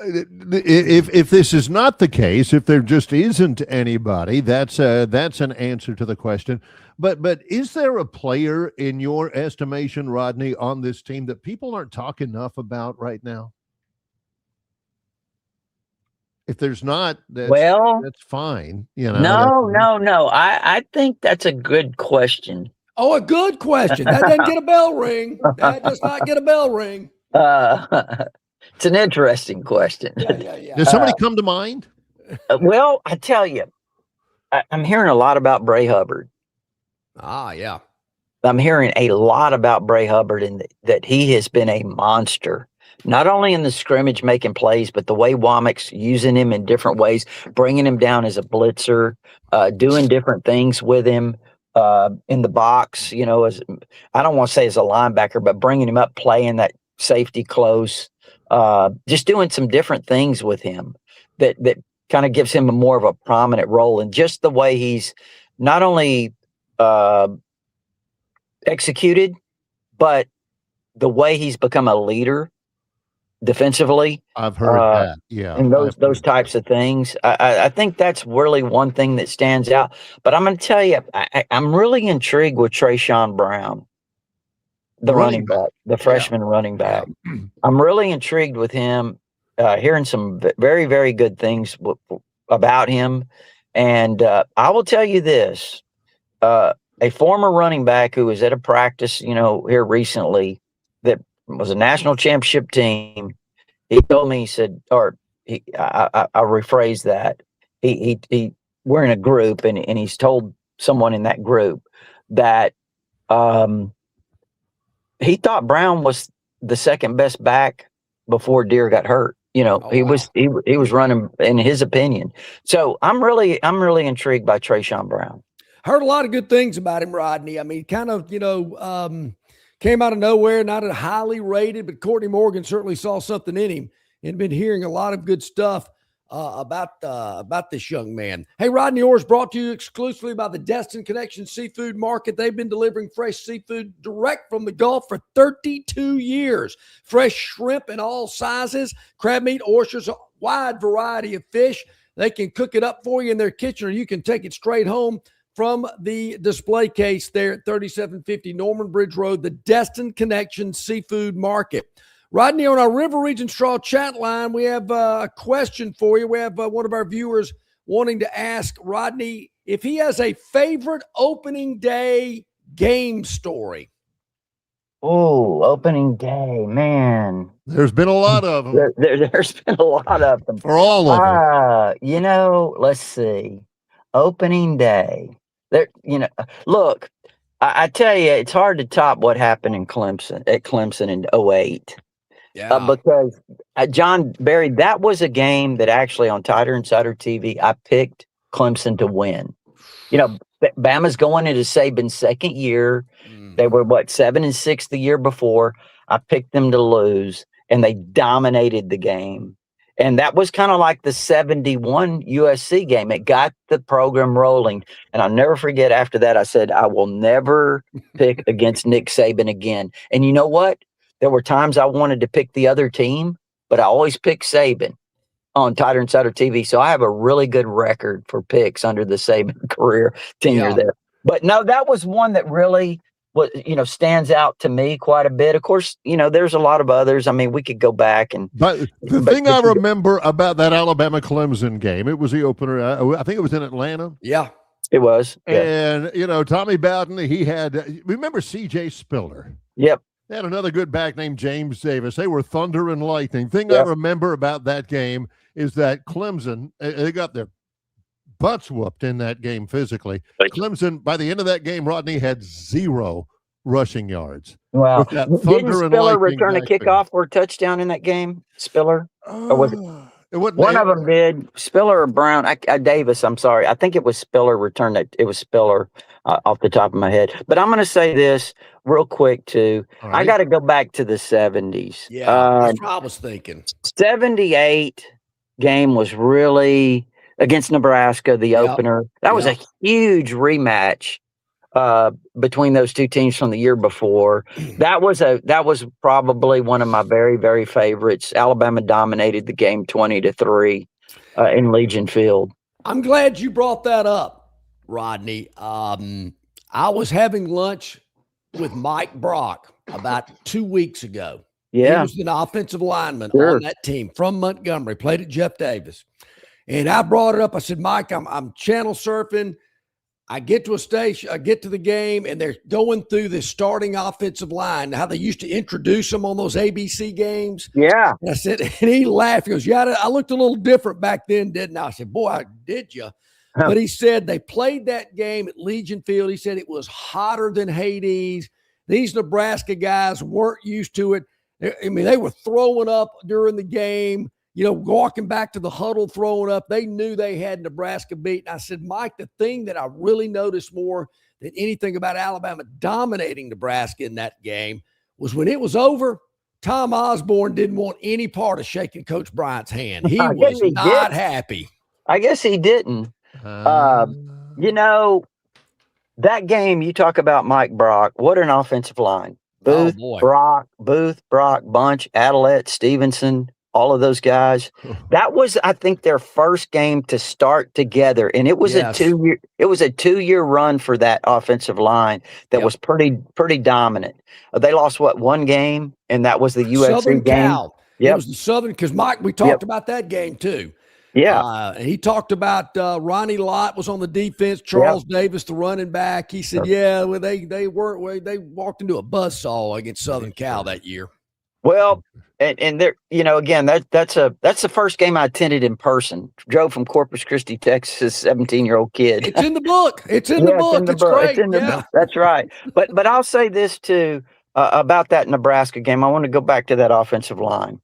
If this is not the case, if there just isn't anybody, that's an answer to the question. But is there a player in your estimation, Rodney, on this team that people aren't talking enough about now? If there's not, that's fine. No. I think that's a good question. Oh, a good question. That doesn't get a bell ring. That does not get a bell ring. It's an interesting question. Yeah. Does somebody come to mind? Well, I tell you, I'm hearing a lot about Bray Hubbard. Yeah. I'm hearing a lot about Bray Hubbard and that he has been a monster, not only in the scrimmage making plays, but the way Womack's using him in different ways, bringing him down as a blitzer, doing different things with him in the box, as I don't want to say as a linebacker, but bringing him up, playing that safety close, just doing some different things with him that kind of gives him more of a prominent role. And just the way he's not only executed, but the way he's become a leader defensively. I've heard that. Yeah. And those types of things. I think that's really one thing that stands out. But I'm going to tell you, I'm really intrigued with Trayshawn Brown, the running back, the freshman running back. I'm really intrigued with him, hearing some very, very good things about him. And I will tell you this, a former running back who was at a practice, here recently, that was a national championship team. He told me, he said, I rephrase that. He we're in a group and he's told someone in that group that he thought Brown was the second best back before Deere got hurt. He was running, in his opinion. So I'm really intrigued by Trayshawn Brown. Heard a lot of good things about him, Rodney. I mean, kind of, came out of nowhere, not a highly rated, but Courtney Morgan certainly saw something in him and been hearing a lot of good stuff about this young man. Hey, Rodney Orr is brought to you exclusively by the Destin Connection Seafood Market. They've been delivering fresh seafood direct from the Gulf for 32 years. Fresh shrimp in all sizes, crab meat, oysters, a wide variety of fish. They can cook it up for you in their kitchen, or you can take it straight home from the display case there at 3750 Norman Bridge Road, the Destin Connection Seafood Market. Rodney, on our River Region Straw chat line, we have a question for you. We have one of our viewers wanting to ask Rodney if he has a favorite opening day game story. Oh, opening day, man. There's been a lot of them. There's been a lot of them. For all of us. Let's see. Opening day. Look, I tell you, it's hard to top what happened at Clemson in 08. Yeah. Because John Barry, that was a game that actually on Tighter Insider TV, I picked Clemson to win. Bama's going into Saban's second year. They were 7-6 the year before. I picked them to lose, and they dominated the game. And that was kind of like the 71 USC game. It got the program rolling. And I'll never forget after that, I said, I will never pick against Nick Saban again. And you know what? There were times I wanted to pick the other team, but I always picked Saban on Tighter Insider TV. So I have a really good record for picks under the Saban career tenure there. But no, that was one that really stands out to me quite a bit. Of course, there's a lot of others. I mean, we could go back But the thing I remember about that Alabama Clemson game, it was the opener. I think it was in Atlanta. Yeah, it was. And Tommy Bowden, he had. Remember C.J. Spiller? Yep. They had another good back named James Davis. They were thunder and lightning. Thing I remember about that game is that Clemson, they got their butts whooped in that game physically. Clemson, by the end of that game, Rodney had 0 rushing yards. Wow. Didn't Spiller return a kickoff or a touchdown in that game? Spiller? Or was it? One of them did. Spiller or Brown? Davis, I'm sorry. I think it was Spiller returned it. It was Spiller off the top of my head. But I'm going to say this real quick, too. Right. I got to go back to the 70s. Yeah, that's what I was thinking. 78 game was really against Nebraska, the opener. That was a huge rematch between those two teams from the year before. That was probably one of my very, very favorites. Alabama dominated the game 20-3 in Legion Field. I'm glad you brought that up, Rodney. I was having lunch with Mike Brock about 2 weeks ago. Yeah. He was an offensive lineman on that team from Montgomery, played at Jeff Davis. And I brought it up. I said, Mike, I'm channel surfing. I get to a station, I get to the game, and they're going through the starting offensive line, how they used to introduce them on those ABC games. Yeah. And I said, and he laughed. He goes, yeah, I looked a little different back then, didn't I? I said, boy, did you? But he said they played that game at Legion Field. He said it was hotter than Hades. These Nebraska guys weren't used to it. I mean, they were throwing up during the game. Walking back to the huddle, throwing up. They knew they had Nebraska beat. And I said, Mike, the thing that I really noticed more than anything about Alabama dominating Nebraska in that game was when it was over, Tom Osborne didn't want any part of shaking Coach Bryant's hand. He was not happy. I guess he didn't. That game, you talk about Mike Brock, what an offensive line. Booth, Brock, Bunch, Adelette, Stevenson, all of those guys. That was, I think, their first game to start together, and it was a 2-year run for that offensive line that was pretty dominant. They lost one game, and that was the USC Southern game. Cal. It was the Southern, because Mike, we talked about that game too. Yeah, and he talked about Ronnie Lott was on the defense, Charles Davis, the running back. He said, they walked into a buzzsaw against Southern Cal that year. Well, and there, again, that's the first game I attended in person. Drove from Corpus Christi, Texas, 17-year-old kid. It's in the book. It's in the book. It's great. Book. That's right. But I'll say this too about that Nebraska game. I want to go back to that offensive line.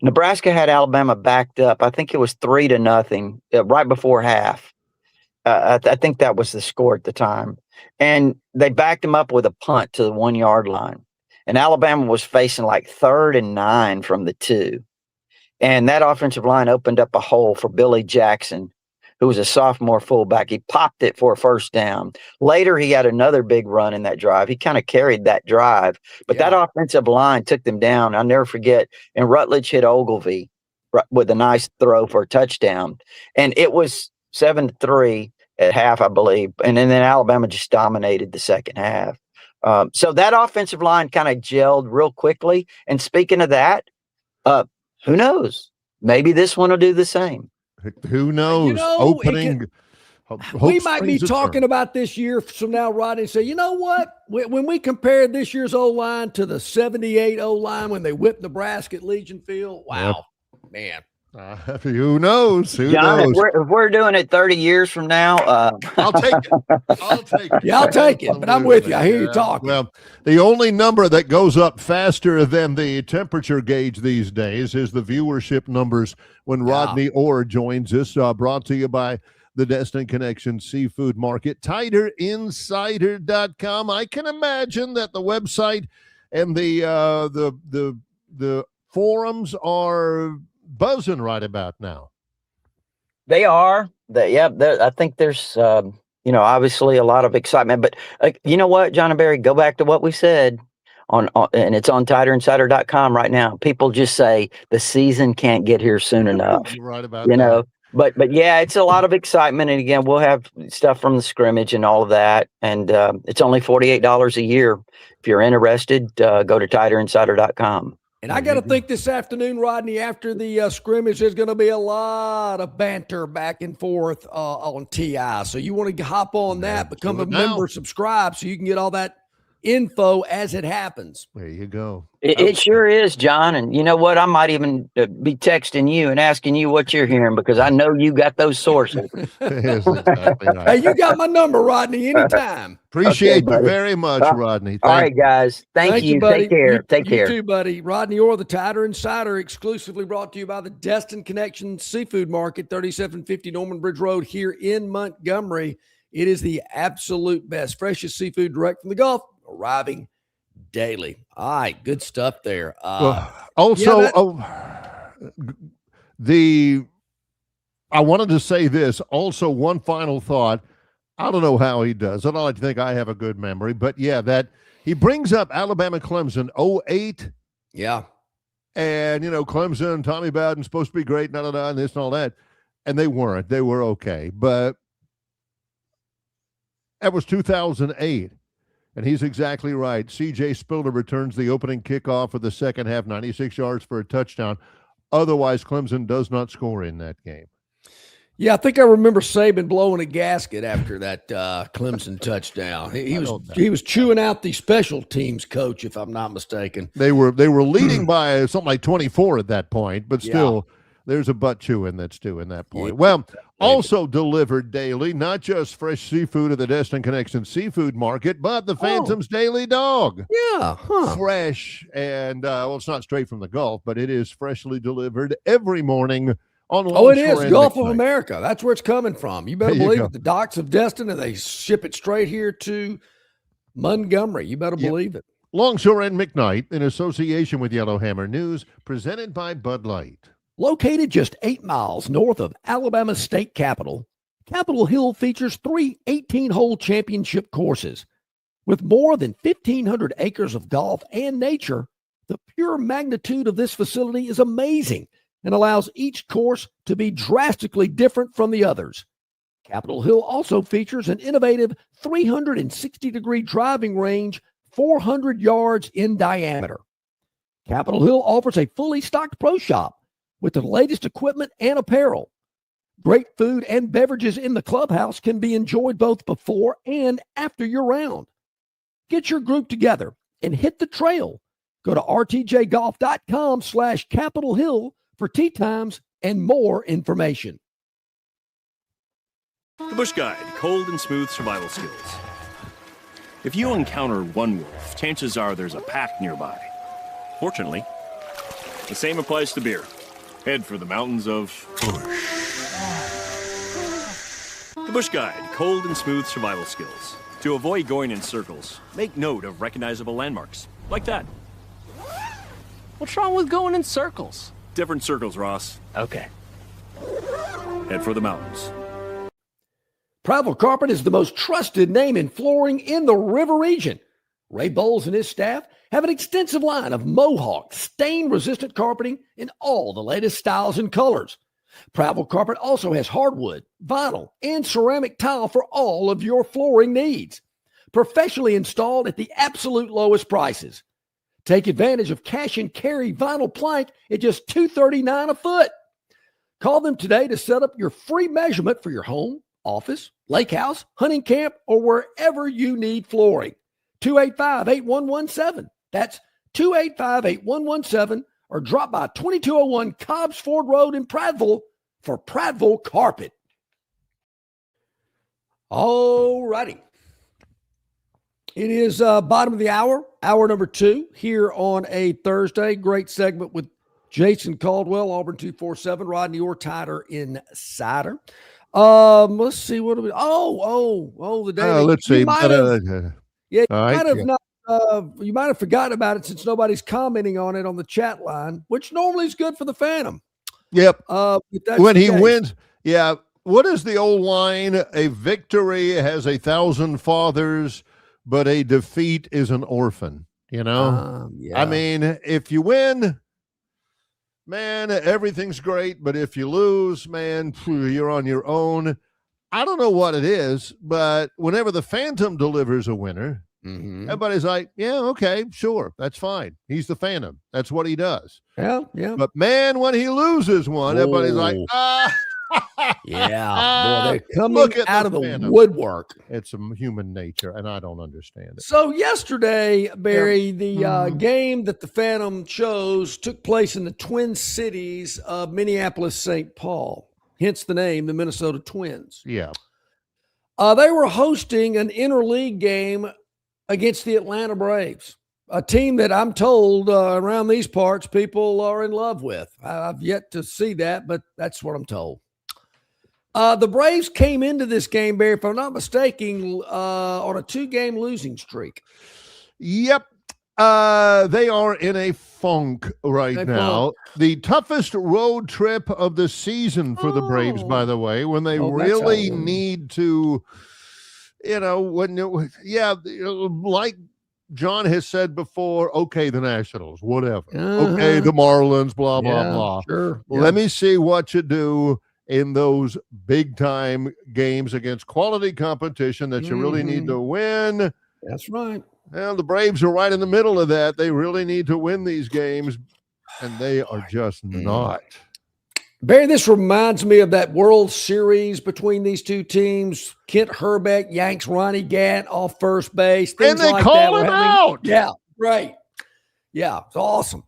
Nebraska had Alabama backed up. I think it was 3-0 right before half. I think that was the score at the time, and they backed them up with a punt to the 1-yard line. And Alabama was facing like 3rd and 9 from the 2. And that offensive line opened up a hole for Billy Jackson, who was a sophomore fullback. He popped it for a first down. Later, he had another big run in that drive. He kind of carried that drive. But that offensive line took them down. I'll never forget. And Rutledge hit Ogilvy with a nice throw for a touchdown. And it was 7-3 at half, I believe. And then Alabama just dominated the second half. So that offensive line kind of gelled real quickly. And speaking of that, who knows? Maybe this one will do the same. Who knows? We might be talking about this year from now, Rodney, and say, you know what? When we compared this year's O-line to the 78 O-line when they whipped Nebraska at Legion Field, wow, man. Who knows? John, if we're doing it 30 years from now, I'll take it. I'll take it. Yeah, I'll take it. But I'm with you. I hear you talking. Well, the only number that goes up faster than the temperature gauge these days is the viewership numbers when Rodney Orr joins us. Brought to you by the Destin Connection Seafood Market. TighterInsider.com. I can imagine that the website and the forums are buzzing right about now. They are. I think there's, obviously a lot of excitement. But you know what, John and Barry, go back to what we said on and it's on TighterInsider.com right now. People just say the season can't get here soon enough. You're right about that. But yeah, it's a lot of excitement. And again, we'll have stuff from the scrimmage and all of that. And it's only $48 a year. If you're interested, go to TighterInsider.com. And I got to think this afternoon, Rodney, after the scrimmage, there's going to be a lot of banter back and forth on TI. So you want to hop on that, become a member, subscribe, so you can get all that info as it happens. There you go. It sure is, John. And you know what? I might even be texting you and asking you what you're hearing because I know you got those sources. Yes, exactly right. Hey, you got my number, Rodney, anytime. Appreciate you very much, Rodney. All right, guys. Thank you. Buddy. Take care. Take care. You too, buddy. Rodney Orr, the Tighter Insider, exclusively brought to you by the Destin Connection Seafood Market, 3750 Norman Bridge Road here in Montgomery. It is the absolute best, freshest seafood direct from the Gulf, arriving daily. All right, good stuff there. I wanted to say this. Also, one final thought. I don't know how he does. I don't like to think I have a good memory, but yeah, that he brings up Alabama Clemson 08. Yeah. And, Clemson, Tommy Bowden's supposed to be great, and this and all that. And they weren't. They were okay. But that was 2008. And he's exactly right. C.J. Spiller returns the opening kickoff of the second half, 96 yards for a touchdown. Otherwise, Clemson does not score in that game. Yeah, I think I remember Saban blowing a gasket after that Clemson touchdown. He was chewing out the special teams coach, if I'm not mistaken. They were leading by something like 24 at that point, but still, there's a butt chewing that's due in that point. Well, also delivered daily, not just fresh seafood at the Destin Connection Seafood Market, but the Phantom's Daily Dog. Yeah. Fresh. And, it's not straight from the Gulf, but it is freshly delivered every morning on Longshore. It is. Gulf of America. That's where it's coming from. You better believe it. The docks of Destin, and they ship it straight here to Montgomery. You better believe it. Longshore and McKnight, in association with Yellowhammer News, presented by Bud Light. Located just 8 miles north of Alabama's state capital, Capitol Hill features 3 18-hole championship courses. With more than 1,500 acres of golf and nature, the pure magnitude of this facility is amazing and allows each course to be drastically different from the others. Capitol Hill also features an innovative 360-degree driving range, 400 yards in diameter. Capitol Hill offers a fully stocked pro shop with the latest equipment and apparel. Great food and beverages in the clubhouse can be enjoyed both before and after your round. Get your group together and hit the trail. Go to rtjgolf.com/Capitol Hill for tee times and more information. The Bush Guide, cold and smooth survival skills. If you encounter one wolf, chances are there's a pack nearby. Fortunately, the same applies to beer. Head for the mountains of Bush. The Bush Guide, cold and smooth survival skills. To avoid going in circles, make note of recognizable landmarks, like that. What's wrong with going in circles? Different circles, Ross. Okay. Head for the mountains. Travel Carpet is the most trusted name in flooring in the River region. Ray Bowles and his staff have an extensive line of Mohawk stain-resistant carpeting in all the latest styles and colors. Travel Carpet also has hardwood, vinyl, and ceramic tile for all of your flooring needs. Professionally installed at the absolute lowest prices. Take advantage of cash and carry vinyl plank at just $239 a foot. Call them today to set up your free measurement for your home, office, lake house, hunting camp, or wherever you need flooring. 285-8117. That's 285-8117, or drop by 2201 Cobbs Ford Road in Prattville for Prattville Carpet. All righty. It is bottom of the hour number 2 here on a Thursday. Great segment with Jason Caldwell, Auburn 247, Rodney Ortider Insider. Let's see, what do we? The day. Let's see. You might have forgotten about it since nobody's commenting on it on the chat line, which normally is good for the Phantom. Yep. When he case. wins, yeah. What is the old line? A victory has 1,000 fathers, but a defeat is an orphan. You know, yeah. I mean, if you win, man, everything's great. But if you lose, man, you're on your own. I don't know what it is, but whenever the Phantom delivers a winner, everybody's like, yeah, okay, sure, that's fine. He's the Phantom. That's what he does. Yeah. But man, when he loses one, everybody's like, yeah, boy, they're coming out of the woodwork. It's some human nature, and I don't understand it. So yesterday, Barry, the game that the Phantom chose took place in the Twin Cities of Minneapolis-St. Paul, hence the name, the Minnesota Twins. Yeah. They were hosting an interleague game against the Atlanta Braves, a team that I'm told around these parts people are in love with. I've yet to see that, but that's what I'm told. The Braves came into this game, Barry, if I'm not mistaken, on a 2-game losing streak. Yep. They are in a funk right now. The toughest road trip of the season for the Braves, by the way, when they really need to, like John has said before, okay, the Nationals, whatever. Okay, the Marlins, blah, blah, blah. Sure. Let me see what you do in those big-time games against quality competition that you really need to win. That's right. Well, the Braves are right in the middle of that. They really need to win these games, and they are just not. Barry, this reminds me of that World Series between these two teams. Kent Herbeck yanks Ronnie Gant off first base. And they call him out. Yeah, right. Yeah, it's awesome.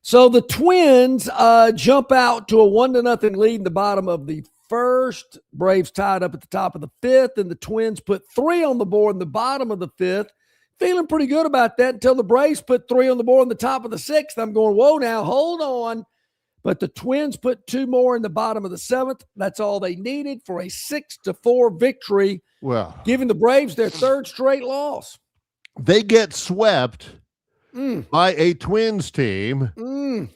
So the Twins jump out to a 1-0 lead in the bottom of the first. Braves tied up at the top of the fifth, and the Twins put 3 on the board in the bottom of the fifth. Feeling pretty good about that until the Braves put 3 on the board in the top of the sixth. I'm going, whoa, now hold on. But the Twins put 2 more in the bottom of the seventh. That's all they needed for a 6-4 victory, giving the Braves their 3rd straight loss. They get swept by a Twins team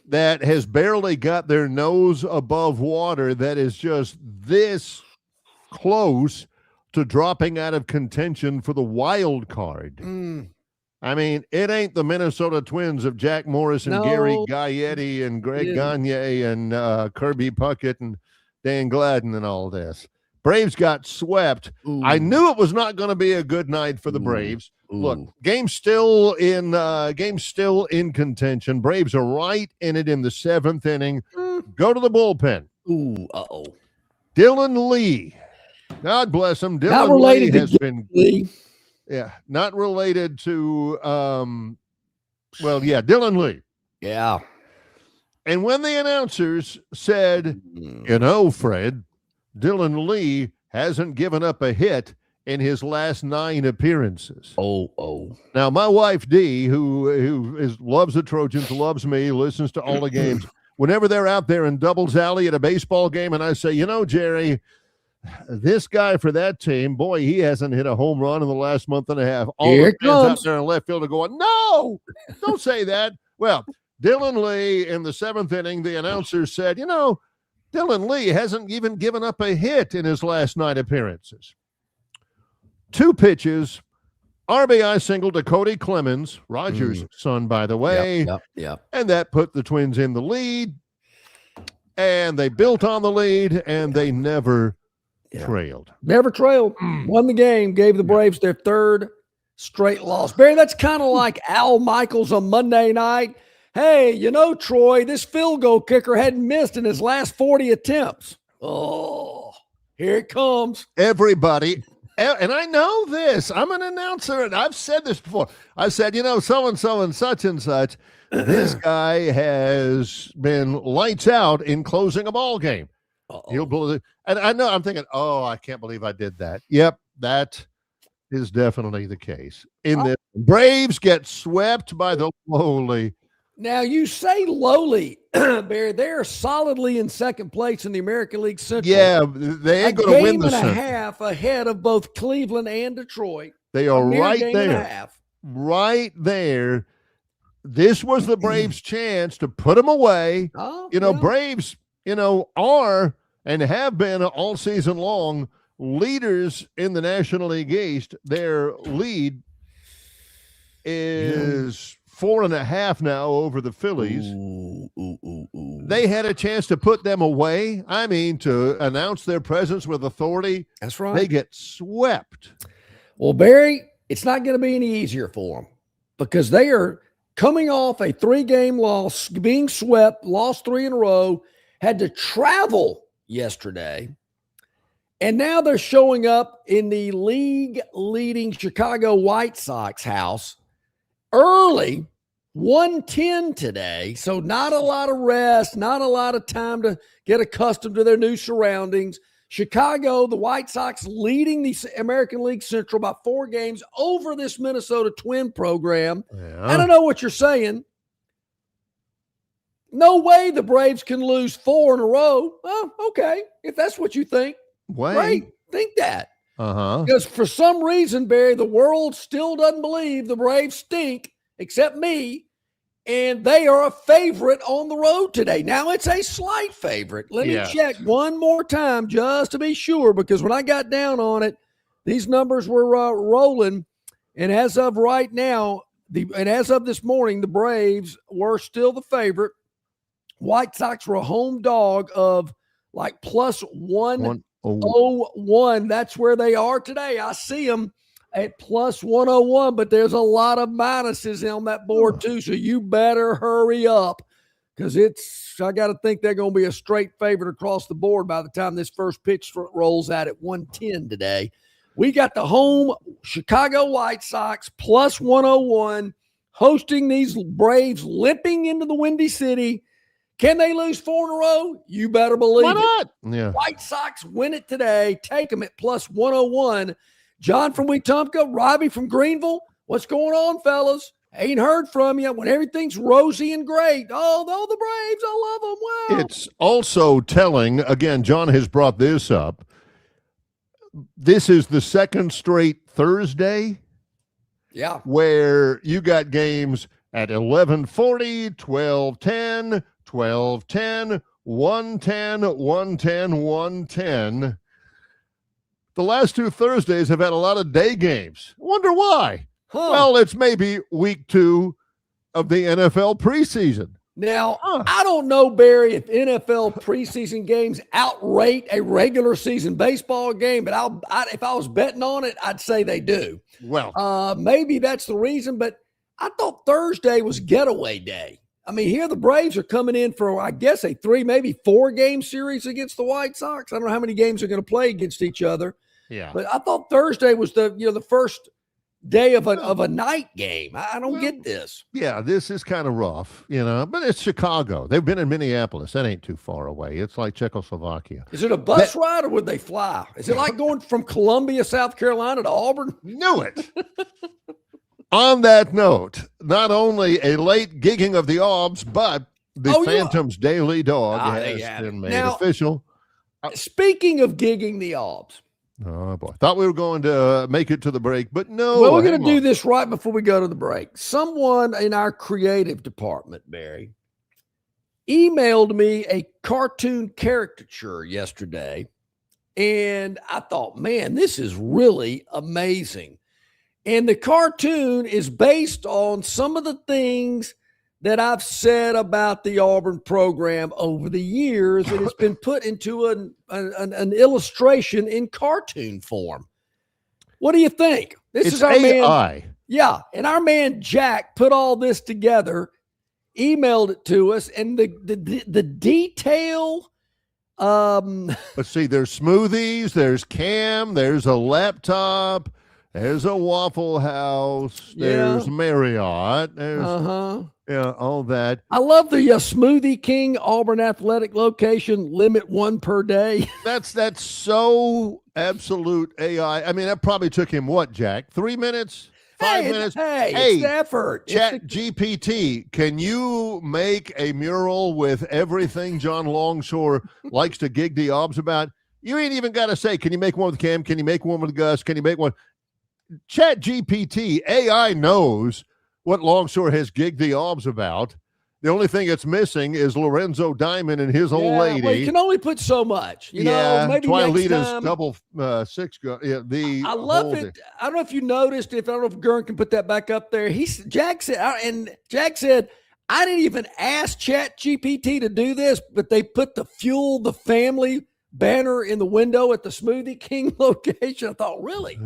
that has barely got their nose above water, that is just this close to dropping out of contention for the wild card. I mean, it ain't the Minnesota Twins of Jack Morris and Gary Gaetti and Greg Gagne and Kirby Puckett and Dan Gladden and all this. Braves got swept. I knew it was not going to be a good night for the Braves. Look, game's still in contention. Braves are right in it in the 7th inning. Go to the bullpen. Dylan Lee. God bless him. Dylan Lee has been Lee. Yeah, not related to Dylan Lee. Yeah. And when the announcers said, Fred, Dylan Lee hasn't given up a hit in his last 9 appearances. Now, my wife, Dee, who loves the Trojans, loves me, listens to all the games, whenever they're out there in doubles alley at a baseball game, and I say, Jerry, this guy for that team, boy, he hasn't hit a home run in the last month and a half. All the fans out there in left field are going, no, don't say that. Well, Dylan Lee in the 7th inning, the announcers said, Dylan Lee hasn't even given up a hit in his last 9 appearances. 2 pitches, RBI single to Cody Clemens, Rogers' son, by the way. Yep. And that put the Twins in the lead. And they built on the lead, and they never trailed. Never trailed. Won the game, gave the Braves their 3rd straight loss. Barry, that's kind of like Al Michaels on Monday night. Hey, Troy, this field goal kicker hadn't missed in his last 40 attempts. Here it comes. Everybody. And I know this. I'm an announcer, and I've said this before. I said, so-and-so and such and such. This guy has been lights out in closing a ball game. He'll believe, and I know I'm thinking, I can't believe I did that. Yep, that is definitely the case. In the Braves get swept by the lowly. Now you say lowly, Barry. They're solidly in second place in the American League Central. Yeah, they ain't going to win the Game and a Central. half ahead of both Cleveland and Detroit. They are right game and a there. half. Right there. This was the Braves' chance to put them away. Braves, are and have been all season long leaders in the National League East. Their lead is 4.5 now over the Phillies. They had a chance to put them away. I mean, to announce their presence with authority. That's right. They get swept. Well, Barry, it's not going to be any easier for them because they are coming off a 3-game loss, being swept, lost 3 in a row, had to travel yesterday. And now they're showing up in the league-leading Chicago White Sox house early, 1:10 today. So not a lot of rest, not a lot of time to get accustomed to their new surroundings. Chicago, the White Sox leading the American League Central by 4 games over this Minnesota Twin program. Yeah. I don't know what you're saying. No way the Braves can lose 4 in a row. Well, okay, if that's what you think. Great. Think that. Because for some reason, Barry, the world still doesn't believe the Braves stink, except me, and they are a favorite on the road today. Now, it's a slight favorite. Let me check one more time just to be sure, because when I got down on it, these numbers were rolling, and as of right now, and as of this morning, the Braves were still the favorite. White Sox were a home dog of like plus 101. That's where they are today. I see them at plus 101, but there's a lot of minuses on that board too. So you better hurry up because I got to think they're going to be a straight favorite across the board by the time this first pitch rolls out at 110 today. We got the home Chicago White Sox plus 101 hosting these Braves, limping into the Windy City. Can they lose 4 in a row? You better believe Why not? it. Yeah. White Sox win it today. Take them at plus 101. John from Wetumpka, Robbie from Greenville. What's going on, fellas? Ain't heard from you when everything's rosy and great. Oh, the Braves, I love them. Wow. It's also telling, again, John has brought this up. This is the second straight Thursday. Yeah. Where you got games at 11:40, 12:10, 12:10, 1:10, 1:10, 1:10. The last 2 Thursdays have had a lot of day games. Wonder why? Well, it's maybe week 2 of the NFL preseason. Now, I don't know, Barry, if NFL preseason games outrate a regular season baseball game, but if I was betting on it, I'd say they do. Well, maybe that's the reason, but I thought Thursday was getaway day. I mean, here the Braves are coming in for, I guess, a 3, maybe 4-game series against the White Sox. I don't know how many games they're going to play against each other. Yeah. But I thought Thursday was the first day of a night game. I don't get this. Yeah, this is kind of rough, but it's Chicago. They've been in Minneapolis. That ain't too far away. It's like Czechoslovakia. Is it a bus ride or would they fly? Is it like going from Columbia, South Carolina to Auburn? Knew it. On that note, not only a late gigging of the Aubs, but the Phantoms' daily dog has been made official. Speaking of gigging the Aubs. Oh, boy. Thought we were going to make it to the break, but no. Well, we're going to do this right before we go to the break. Someone in our creative department, Barry, emailed me a cartoon caricature yesterday, and I thought, man, this is really amazing. And the cartoon is based on some of the things that I've said about the Auburn program over the years, and it's been put into an illustration in cartoon form. What do you think? This is our AI. Man. Yeah, and our man Jack put all this together, emailed it to us, and the detail Let's see, there's smoothies, there's Cam, there's a laptop, there's a Waffle House, there's Marriott, there's all that. I love the Smoothie King Auburn Athletic location, limit 1 per day. That's so absolute AI. I mean, that probably took him what, Jack? 3 minutes? 5 minutes? Hey, it's the effort. Chat GPT, can you make a mural with everything John Longshore likes to gig the obs about? You ain't even got to say, can you make one with Cam? Can you make one with Gus? Can you make one? Chat GPT, AI knows what Longshore has gigged the obs about. The only thing it's missing is Lorenzo Diamond and his old lady. Well, you can only put so much. You know, maybe next time. Double six. I love it. I don't know if you noticed. I don't know if Gurn can put that back up there. Jack said, I didn't even ask Chat GPT to do this, but they put the Fuel the Family banner in the window at the Smoothie King location. I thought, really,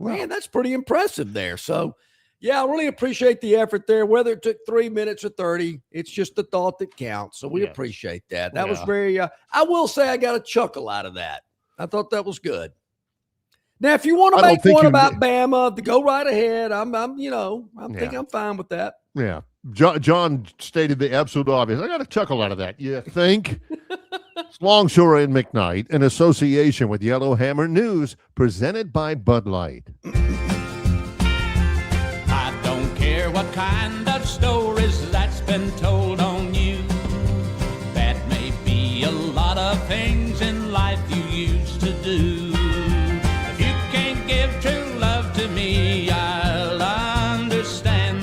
man, that's pretty impressive there. So. Yeah, I really appreciate the effort there. Whether it took 3 minutes or 30, it's just the thought that counts. So we appreciate that. That was very, I will say I got a chuckle out of that. I thought that was good. Now, if you want to make one about Bama, go right ahead. I'm think I'm fine with that. Yeah. John stated the absolute obvious. I got a chuckle out of that. You think? It's Longshore and McKnight in association with Yellowhammer News, presented by Bud Light. What kind of stories that's been told on you? That may be a lot of things in life you used to do. If you can't give true love to me, I'll understand.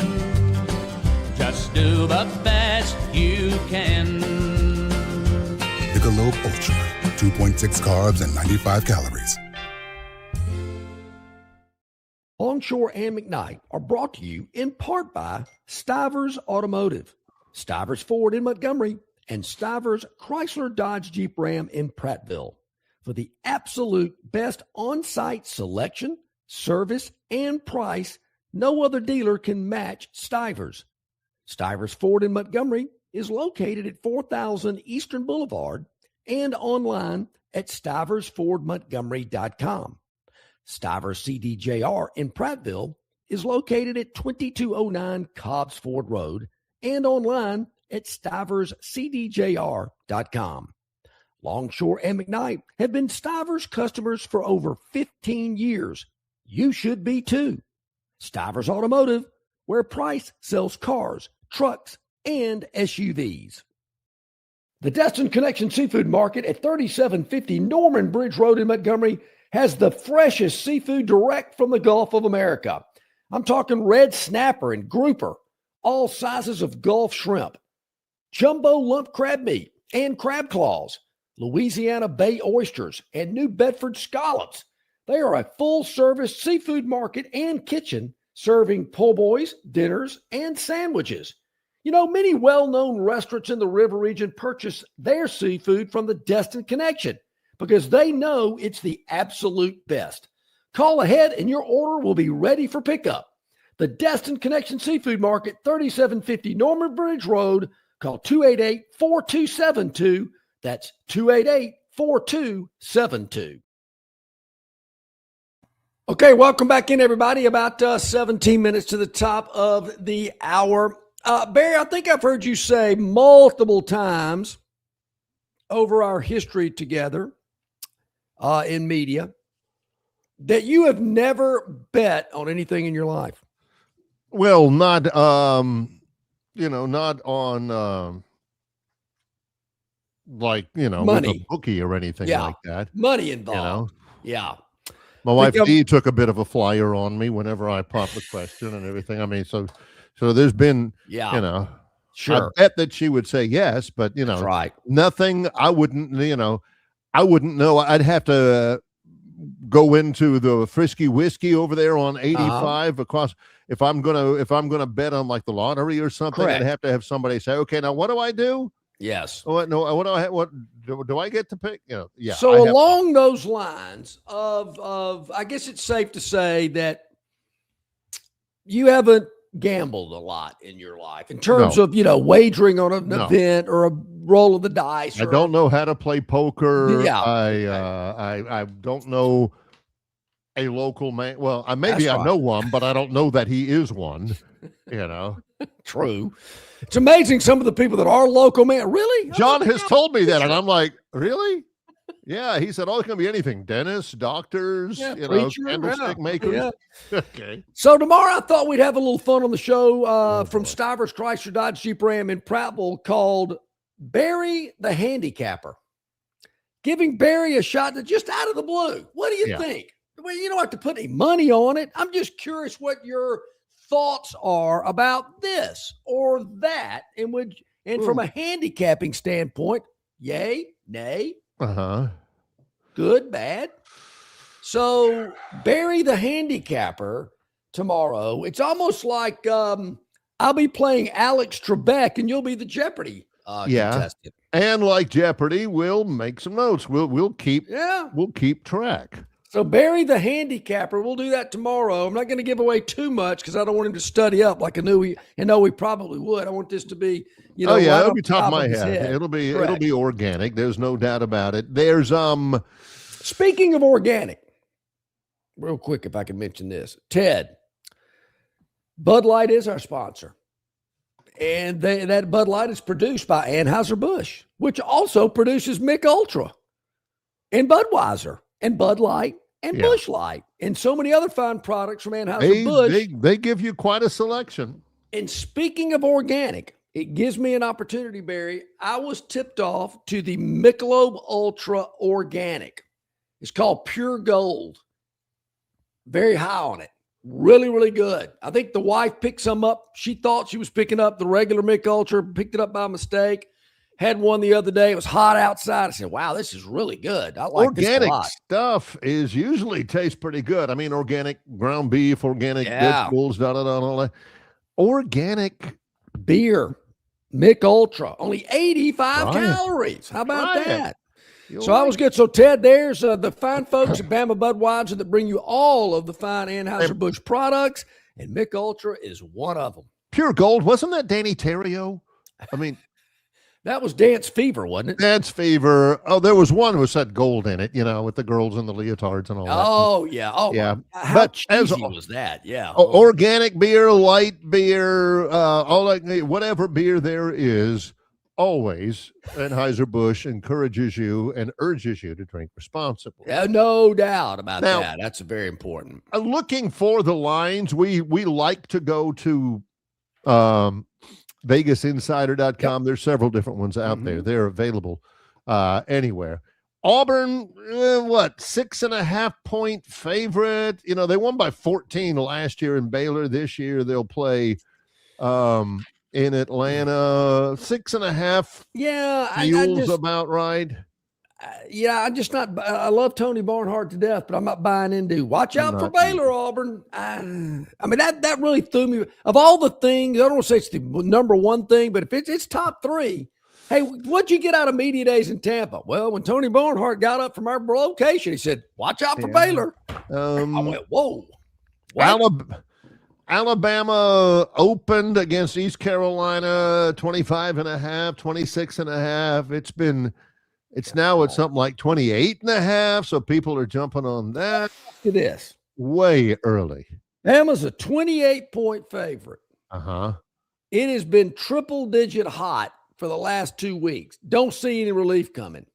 Just do the best you can. Michelob Ultra, 2.6 carbs and 95 calories. Longshore and McKnight are brought to you in part by Stivers Automotive, Stivers Ford in Montgomery, and Stivers Chrysler Dodge Jeep Ram in Prattville. For the absolute best on-site selection, service, and price, no other dealer can match Stivers. Stivers Ford in Montgomery is located at 4000 Eastern Boulevard and online at stiversfordmontgomery.com. Stivers CDJR in Prattville is located at 2209 Cobbs Ford Road and online at stiverscdjr.com. Longshore and McKnight have been Stivers customers for over 15 years. You should be too. Stivers Automotive, where Price sells cars, trucks, and SUVs. The Destin Connection Seafood Market at 3750 Norman Bridge Road in Montgomery has the freshest seafood direct from the Gulf of America. I'm talking red snapper and grouper, all sizes of Gulf shrimp, jumbo lump crab meat and crab claws, Louisiana Bay oysters, and New Bedford scallops. They are a full-service seafood market and kitchen serving po' boys, dinners, and sandwiches. You know, many well-known restaurants in the river region purchase their seafood from the Destin Connection because they know it's the absolute best. Call ahead and your order will be ready for pickup. The Destin Connection Seafood Market, 3750 Norman Bridge Road. Call 288-4272. That's 288-4272. Okay, welcome back in, everybody. About 17 minutes to the top of the hour. Barry, I think I've heard you say multiple times over our history together in media that you have never bet on anything in your life. Well, not, not on, like, money, with a bookie or anything like that. Money involved. Yeah. My wife Dee took a bit of a flyer on me whenever I popped the question and everything. I mean, so there's been, sure. I bet that she would say yes, but right. Nothing. I wouldn't know. I'd have to go into the Frisky Whiskey over there on 85 across. If I'm gonna bet on like the lottery or something, Correct. I'd have to have somebody say, okay, now what do I do? Yes. What do I get to pick? Yeah. So along those lines of, I guess it's safe to say that you haven't gambled a lot in your life in terms of, wagering on an event or a roll of the dice. I don't know how to play poker. Yeah. I don't know a local man. Well, maybe I right. know one, but I don't know that he is one. You know. True. It's amazing some of the people that are local, man. Really? John has told me that, and I'm like, really? Yeah, he said, oh, it's going to be anything. Dentists, doctors, preacher, candlestick makers. Yeah. Okay. So tomorrow I thought we'd have a little fun on the show from Stivers Chrysler Dodge Jeep Ram in Prattville called Barry the Handicapper. Giving Barry a shot to just out of the blue. What do you think? Well, you don't have to put any money on it. I'm just curious what your thoughts are about this or that, and from a handicapping standpoint, yay, nay, good, bad. So Barry the Handicapper tomorrow. It's almost like I'll be playing Alex Trebek and you'll be the Jeopardy contestant. And like Jeopardy, we'll make some notes. We'll keep track. So Barry the Handicapper, we'll do that tomorrow. I'm not going to give away too much because I don't want him to study up like I know we probably would. I want this to be, right it'll on be top of my his head. head. It'll be organic. There's no doubt about it. There's Speaking of organic, real quick, if I can mention this, Ted, Bud Light is our sponsor. And that Bud Light is produced by Anheuser-Busch, which also produces Mick Ultra and Budweiser and Bud Light and Busch Light and so many other fine products from Anheuser-Busch. They give you quite a selection. And speaking of organic, it gives me an opportunity, Barry. I was tipped off to the Michelob Ultra Organic. It's called Pure Gold. Very high on it. Really, really good. I think the wife picked some up. She thought she was picking up the regular Mick Ultra, picked it up by mistake. Had one the other day. It was hot outside. I said, wow, this is really good. I like organic this a lot. stuff usually tastes pretty good. I mean, organic ground beef, organic vegetables, all that. Organic beer, Mick Ultra, only 85 calories. How about that? So I was good. So Ted, there's the fine folks at Bama Budweiser that bring you all of the fine Anheuser-Busch products, and Mick Ultra is one of them. Pure Gold. Wasn't that Danny Terrio? I mean, that was Dance Fever, wasn't it? Dance Fever. Oh, there was one who said gold in it, with the girls in the leadotards and all that. Oh, yeah. Oh, yeah. How cheesy was that? Yeah. Organic beer, light beer, all that, whatever beer there is, always Anheuser-Busch encourages you and urges you to drink responsibly. Yeah, no doubt about that. That's very important. Looking for the lines, we like to go to VegasInsider.com. There's several different ones out there. They're available anywhere. Auburn, 6.5 point favorite. They won by 14 last year in Baylor. This year they'll play in Atlanta. 6.5. Yeah, feels about right. I'm just not. I love Tony Barnhart to death, but I'm not buying into. Watch out for Baylor, Auburn. I mean that really threw me. Of all the things, I don't want to say it's the number one thing, but if it's top three, hey, what'd you get out of media days in Tampa? Well, when Tony Barnhart got up from our location, he said, "Watch out for Baylor." I went, "Whoa." Alabama opened against East Carolina 25.5, 26.5. It's now at something like 28.5. So people are jumping on that. Look at this. Way early. Bama's a 28-point favorite. It has been triple-digit hot for the last 2 weeks. Don't see any relief coming.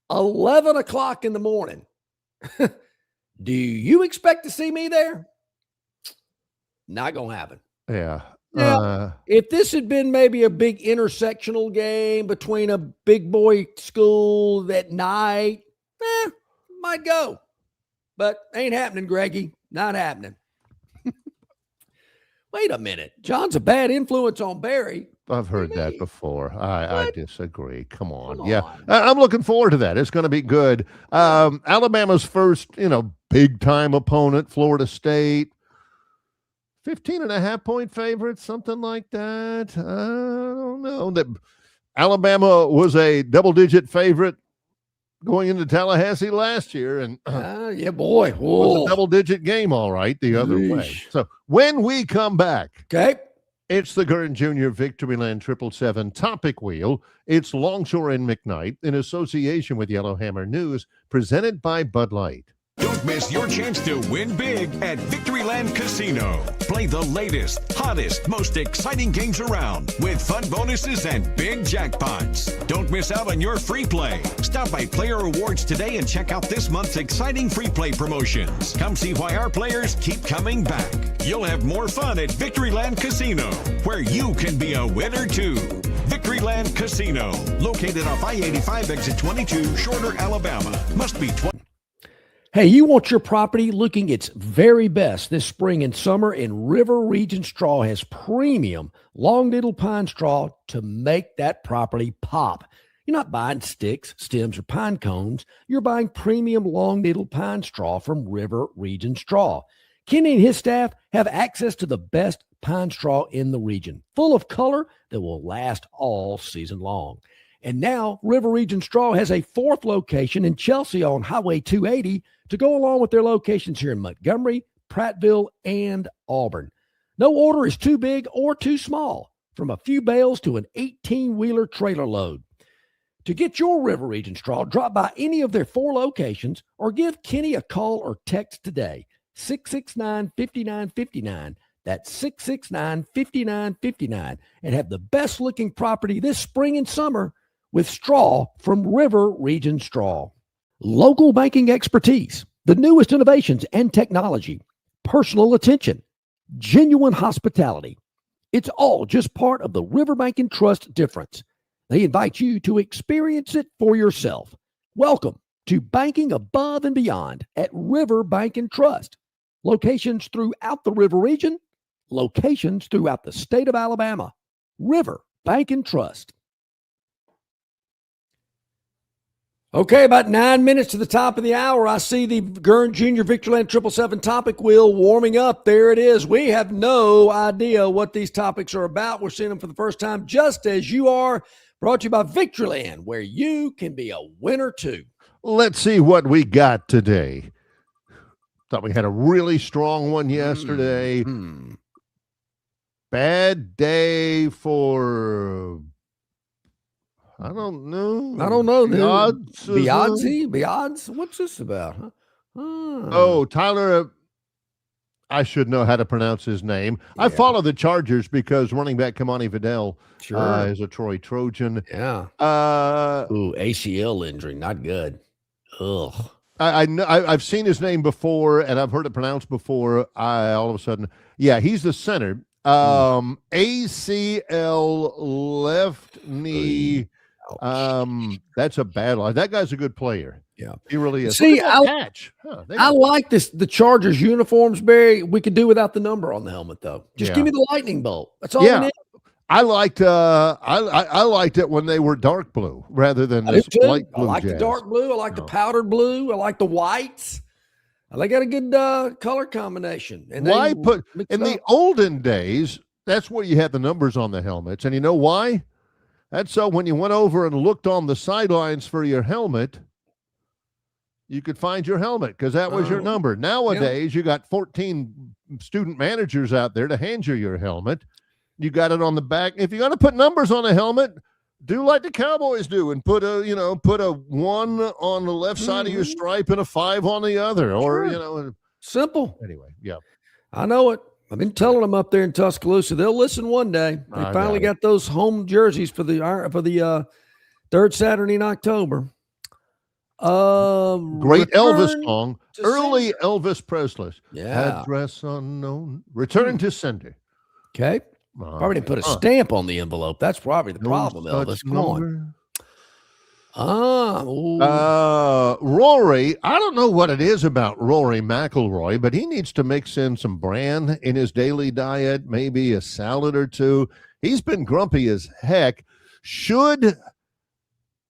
11 o'clock in the morning. Do you expect to see me there? Not going to happen. Yeah. Now, if this had been maybe a big intersectional game between a big boy school at night, might go. But ain't happening, Greggy. Not happening. Wait a minute. John's a bad influence on Barry. I've heard that before. I disagree. Come on. Yeah. I'm looking forward to that. It's going to be good. Alabama's first, big time opponent, Florida State. 15.5 point favorite, something like that. I don't know. That Alabama was a double-digit favorite going into Tallahassee last year, and yeah, boy, it was a double-digit game, all right, the other way. So when we come back, okay, It's the Gurn Jr. Victoryland 777 Topic Wheel. It's Longshore and McKnight in association with Yellowhammer News, presented by Bud Light. Don't miss your chance to win big at Victoryland Casino. Play the latest, hottest, most exciting games around with fun bonuses and big jackpots. Don't miss out on your free play. Stop by Player Rewards today and check out this month's exciting free play promotions. Come see why our players keep coming back. You'll have more fun at Victoryland Casino, where you can be a winner too. Victoryland Casino, located off I-85 exit 22, Shorter, Alabama. Must be 20. Hey, you want your property looking its very best this spring and summer, and River Region Straw has premium long needle pine straw to make that property pop. You're not buying sticks, stems, or pine cones. You're buying premium long needle pine straw from River Region Straw. Kenny and his staff have access to the best pine straw in the region, full of color that will last all season long. And now River Region Straw has a fourth location in Chelsea on Highway 280 to go along with their locations here in Montgomery, Prattville, and Auburn. No order is too big or too small, from a few bales to an 18-wheeler trailer load. To get your River Region Straw, drop by any of their 4 locations or give Kenny a call or text today, 669-5959. That's 669-5959, and have the best-looking property this spring and summer with straw from River Region Straw. Local banking expertise, the newest innovations and technology, personal attention, genuine hospitality. It's all just part of the River Bank and Trust difference. They invite you to experience it for yourself. Welcome to banking above and beyond at River Bank and Trust. Locations throughout the River region, locations throughout the state of Alabama. River Bank and Trust. Okay, about 9 minutes to the top of the hour. I see the Gurn Jr. Victoryland 777 topic wheel warming up. There it is. We have no idea what these topics are about. We're seeing them for the first time, just as you are. Brought to you by Victoryland, where you can be a winner too. Let's see what we got today. Thought we had a really strong one yesterday. Bad day for... I don't know. Beyonce? What's this about? Huh? Oh, Tyler, I should know how to pronounce his name. Yeah. I follow the Chargers because running back Kamani Vidal is a Troy Trojan. Yeah. ACL injury, not good. Ugh. I know. I've seen his name before, and I've heard it pronounced before. All of a sudden, he's the center. ACL left knee. That's a bad line. That guy's a good player. Yeah, he really is. See, I like this. The Chargers uniforms, Barry. We could do without the number on the helmet, though. Just give me the lightning bolt. That's all. Yeah, I liked. I liked it when they were dark blue rather than this light blue. I like the dark blue. I like the powdered blue. I like the whites. They got a good color combination. And why put in the olden days? That's where you had the numbers on the helmets, and you know why? That's so when you went over and looked on the sidelines for your helmet, you could find your helmet because that was your number. Nowadays, you got 14 student managers out there to hand you your helmet. You got it on the back. If you're going to put numbers on a helmet, do like the Cowboys do and put a 1 on the left side of your stripe and a 5 on the other, or simple. Anyway, yeah, I know it. I've been telling them up there in Tuscaloosa, they'll listen one day. They finally got those home jerseys for the third Saturday in October. Great Elvis song, early Elvis Presley. Yeah, address unknown. Return to sender. Okay, probably didn't put a stamp on the envelope. That's probably the problem, Elvis. Come on. Rory, I don't know what it is about Rory McIlroy, but he needs to mix in some bran in his daily diet, maybe a salad or two. He's been grumpy as heck. Should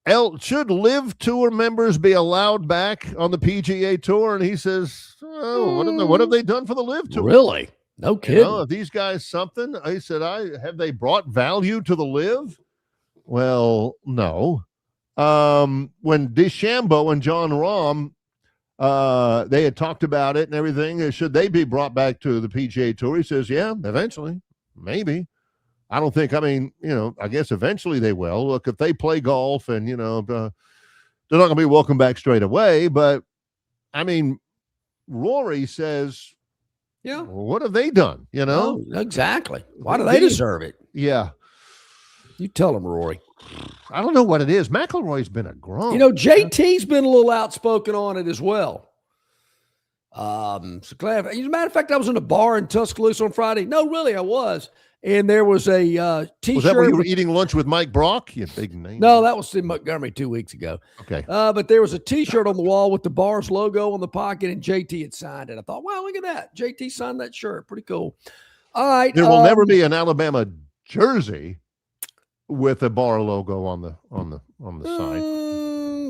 Live Tour members be allowed back on the PGA Tour? And he says, what have they done for the Live Tour? Really? No kidding. Are these guys something? I said, have they brought value to the Live? Well, no. When DeChambeau and John Rahm, they had talked about it and everything, should they be brought back to the PGA Tour? He says, yeah, eventually, maybe. I don't think, I guess eventually they will. Look, if they play golf and, they're not going to be welcome back straight away. But, Rory says, yeah, well, what have they done? Oh, exactly. Why do they deserve it? Yeah. You tell them, Rory. I don't know what it is. McIlroy's been a grump. JT's been a little outspoken on it as well. So glad. As a matter of fact, I was in a bar in Tuscaloosa on Friday. No, really, I was. And there was a T-shirt. Was that when you were eating lunch with Mike Brock? You big name. No, that was in Montgomery 2 weeks ago. Okay. But there was a T-shirt on the wall with the Bars logo on the pocket, and JT had signed it. I thought, wow, look at that. JT signed that shirt. Pretty cool. All right. There will never be an Alabama jersey with a Bar logo on the side.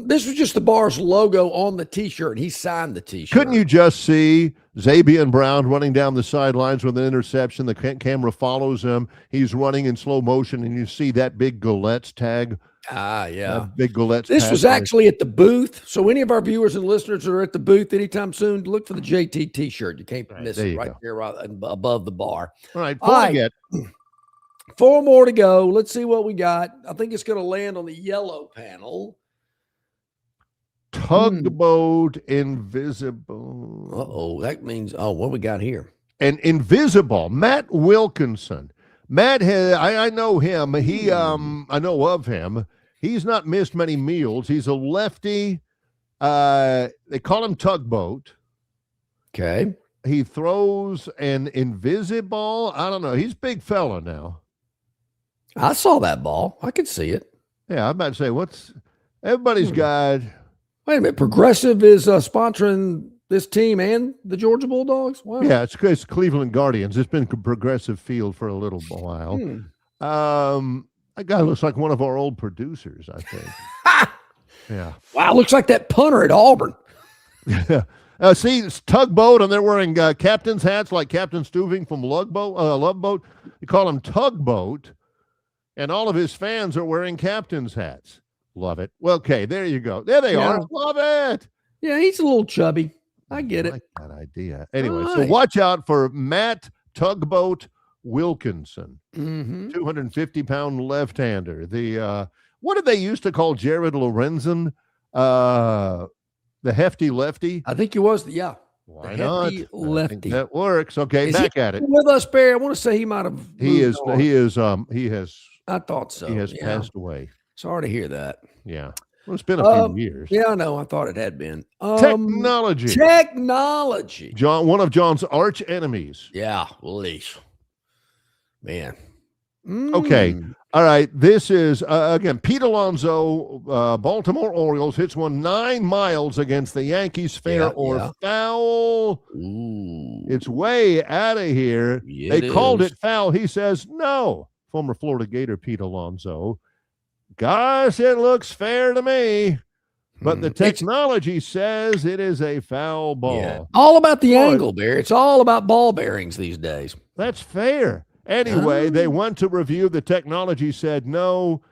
This was just the Bars logo on the T-shirt. He signed the T-shirt. Couldn't you just see Zabian Brown running down the sidelines with an interception? The camera follows him. He's running in slow motion, and you see that big Gillette's tag. Yeah. Big Gillette's This tag was actually at the booth. So any of our viewers and listeners that are at the booth anytime soon, look for the JT T-shirt. You can't miss it right there right above the bar. All right. All right. 4 more to go. Let's see what we got. I think it's going to land on the yellow panel. Tugboat invisible. Uh-oh, that means, what we got here? An invisible. Matt Wilkinson. Matt, I know him. I know of him. He's not missed many meals. He's a lefty. They call him Tugboat. Okay. He throws an invisible. I don't know. He's a big fella now. I saw that ball. I could see it. Yeah, I'm about to say, everybody's got. Wait a minute. Progressive is sponsoring this team and the Georgia Bulldogs? Wow. Yeah, it's Cleveland Guardians. It's been a Progressive field for a little while. That guy looks like one of our old producers, I think. Yeah. Wow, looks like that punter at Auburn. See, it's Tugboat, and they're wearing captain's hats like Captain Stuving from Love Boat. You call him Tugboat, and all of his fans are wearing captain's hats. Love it. Well, okay, there you go. There they are. Love it. Yeah, he's a little chubby. I get it. I like that idea. Anyway, so watch out for Matt Tugboat Wilkinson, 250-pound left-hander. What did they used to call Jared Lorenzen? The hefty lefty? I think he was. Yeah. Why not? Lefty. I think that works. Okay, back at it. With us, Barry. I want to say he might have. He has. I thought so. He has passed away. Sorry to hear that. Yeah. Well, it's been a few years. Yeah, I know. I thought it had been. Technology. Technology. One of John's arch enemies. Yeah, leash. Man. Okay. All right. This is, again, Pete Alonso, Baltimore Orioles, hits one 9 miles against the Yankees. Fair or foul? Ooh. It's way out of here. They called it foul. He says no. Former Florida Gator Pete Alonso. Gosh, it looks fair to me. But the technology says it is a foul ball. Yeah. All about the angle, Barry. It's all about ball bearings these days. That's fair. Anyway, they went to review. The technology said no.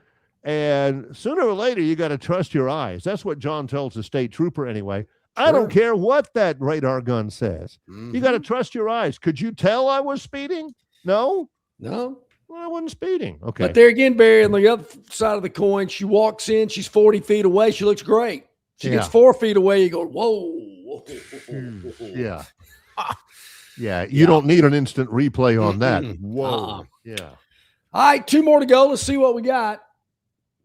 And sooner or later, you got to trust your eyes. That's what John tells the state trooper anyway. I don't care what that radar gun says. You got to trust your eyes. Could you tell I was speeding? No? No. Well, I wasn't speeding. Okay. But there again, Barry, on the other side of the coin, she walks in, she's 40 feet away. She looks great. She gets 4 feet away. You go, whoa. Yeah. Yeah. You don't need an instant replay on that. Whoa. Yeah. All right. 2 more to go. Let's see what we got.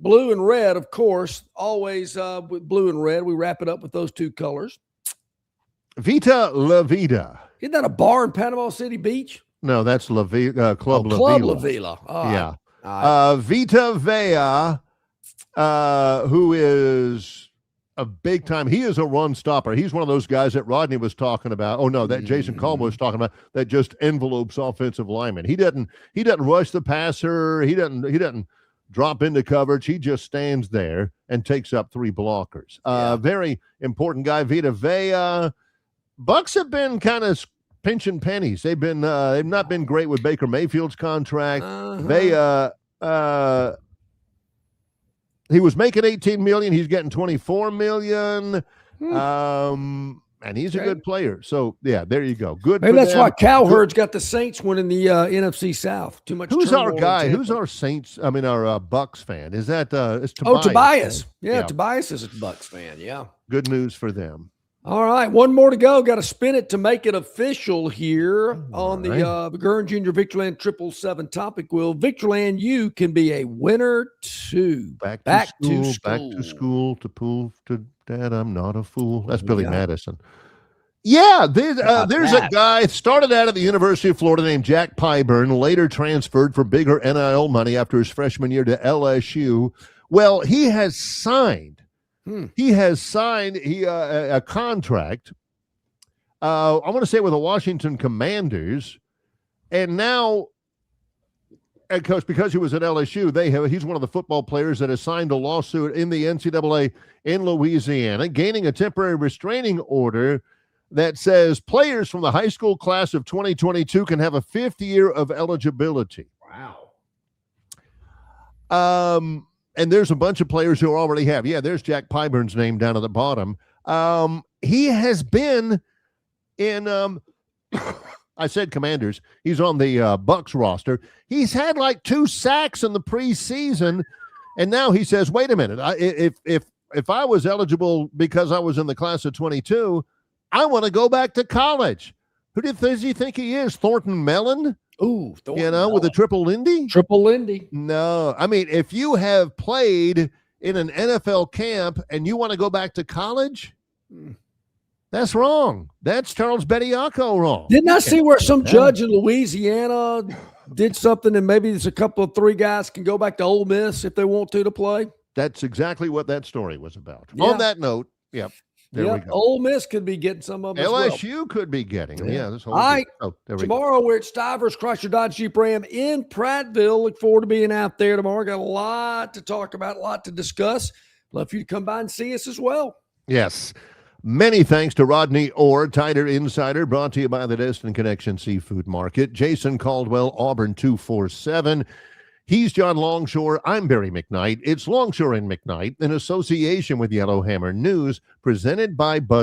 Blue and red, of course. Always with blue and red. We wrap it up with those 2 colors. Vita La Vida. Isn't that a bar in Panama City Beach? No, that's Club La Vila. Club La Vila. Yeah. Vita Vea, who is a big time. He is a run stopper. He's one of those guys that Rodney was talking about. Oh no, that Jason Coleman was talking about, that just envelopes offensive linemen. He doesn't rush the passer. He doesn't drop into coverage. He just stands there and takes up 3 blockers. Very important guy. Vita Vea. Bucks have been kind of pinching pennies. They've not been great with Baker Mayfield's contract. He was making $18 million. He's getting $24 million. And he's a good player. So, yeah, there you go. Good. Maybe for that's them. why Cowherd's got the Saints winning the NFC South. Too much. Who's our turmoil in guy? Tampa. Who's our Saints? I mean, our Bucks fan. Is that it's Oh, Tobias? Tobias. Right? Yeah, Tobias is a Bucks fan. Yeah. Good news for them. All right, one more to go. Got to spin it to make it official here on the Gurn Junior Victoryland 777 topic wheel. Victoryland, you can be a winner too. Back to school to prove to Dad I'm not a fool. That's Billy Madison. Yeah, there's a guy started out at the University of Florida named Jack Pyburn, later transferred for bigger NIL money after his freshman year to LSU. Well, he has signed. He has signed a contract. I want to say with the Washington Commanders, and now, of course, because he was at LSU, he's one of the football players that has signed a lawsuit in the NCAA in Louisiana, gaining a temporary restraining order that says players from the high school class of 2022 can have a fifth year of eligibility. Wow. And there's a bunch of players who already have. Yeah, there's Jack Pyburn's name down at the bottom. He has been in, I said Commanders. He's on the Bucks roster. He's had like 2 sacks in the preseason. And now he says, wait a minute. If I was eligible because I was in the class of 22, I want to go back to college. Who does he think he is? Thornton Mellon? Ooh, with a triple Lindy? Triple Lindy. No. I mean, if you have played in an NFL camp and you want to go back to college, that's wrong. That's Charles Bediako wrong. Didn't I see where some judge in Louisiana did something and maybe there's a couple of 3 guys can go back to Ole Miss if they want to play? That's exactly what that story was about. Yeah. On that note, there we go. Ole Miss could be getting some of them LSU could be getting them. Yeah, this whole all right. There we Tomorrow we're at Stivers Chrysler Dodge Jeep Ram in Prattville. Look forward to being out there tomorrow. Got a lot to talk about, a lot to discuss. Love for you to come by and see us as well. Yes. Many thanks to Rodney Orr, Tighter Insider, brought to you by the Destin Connection Seafood Market. Jason Caldwell, Auburn 247. He's John Longshore. I'm Barry McKnight. It's Longshore and McKnight in association with Yellowhammer News, presented by Bud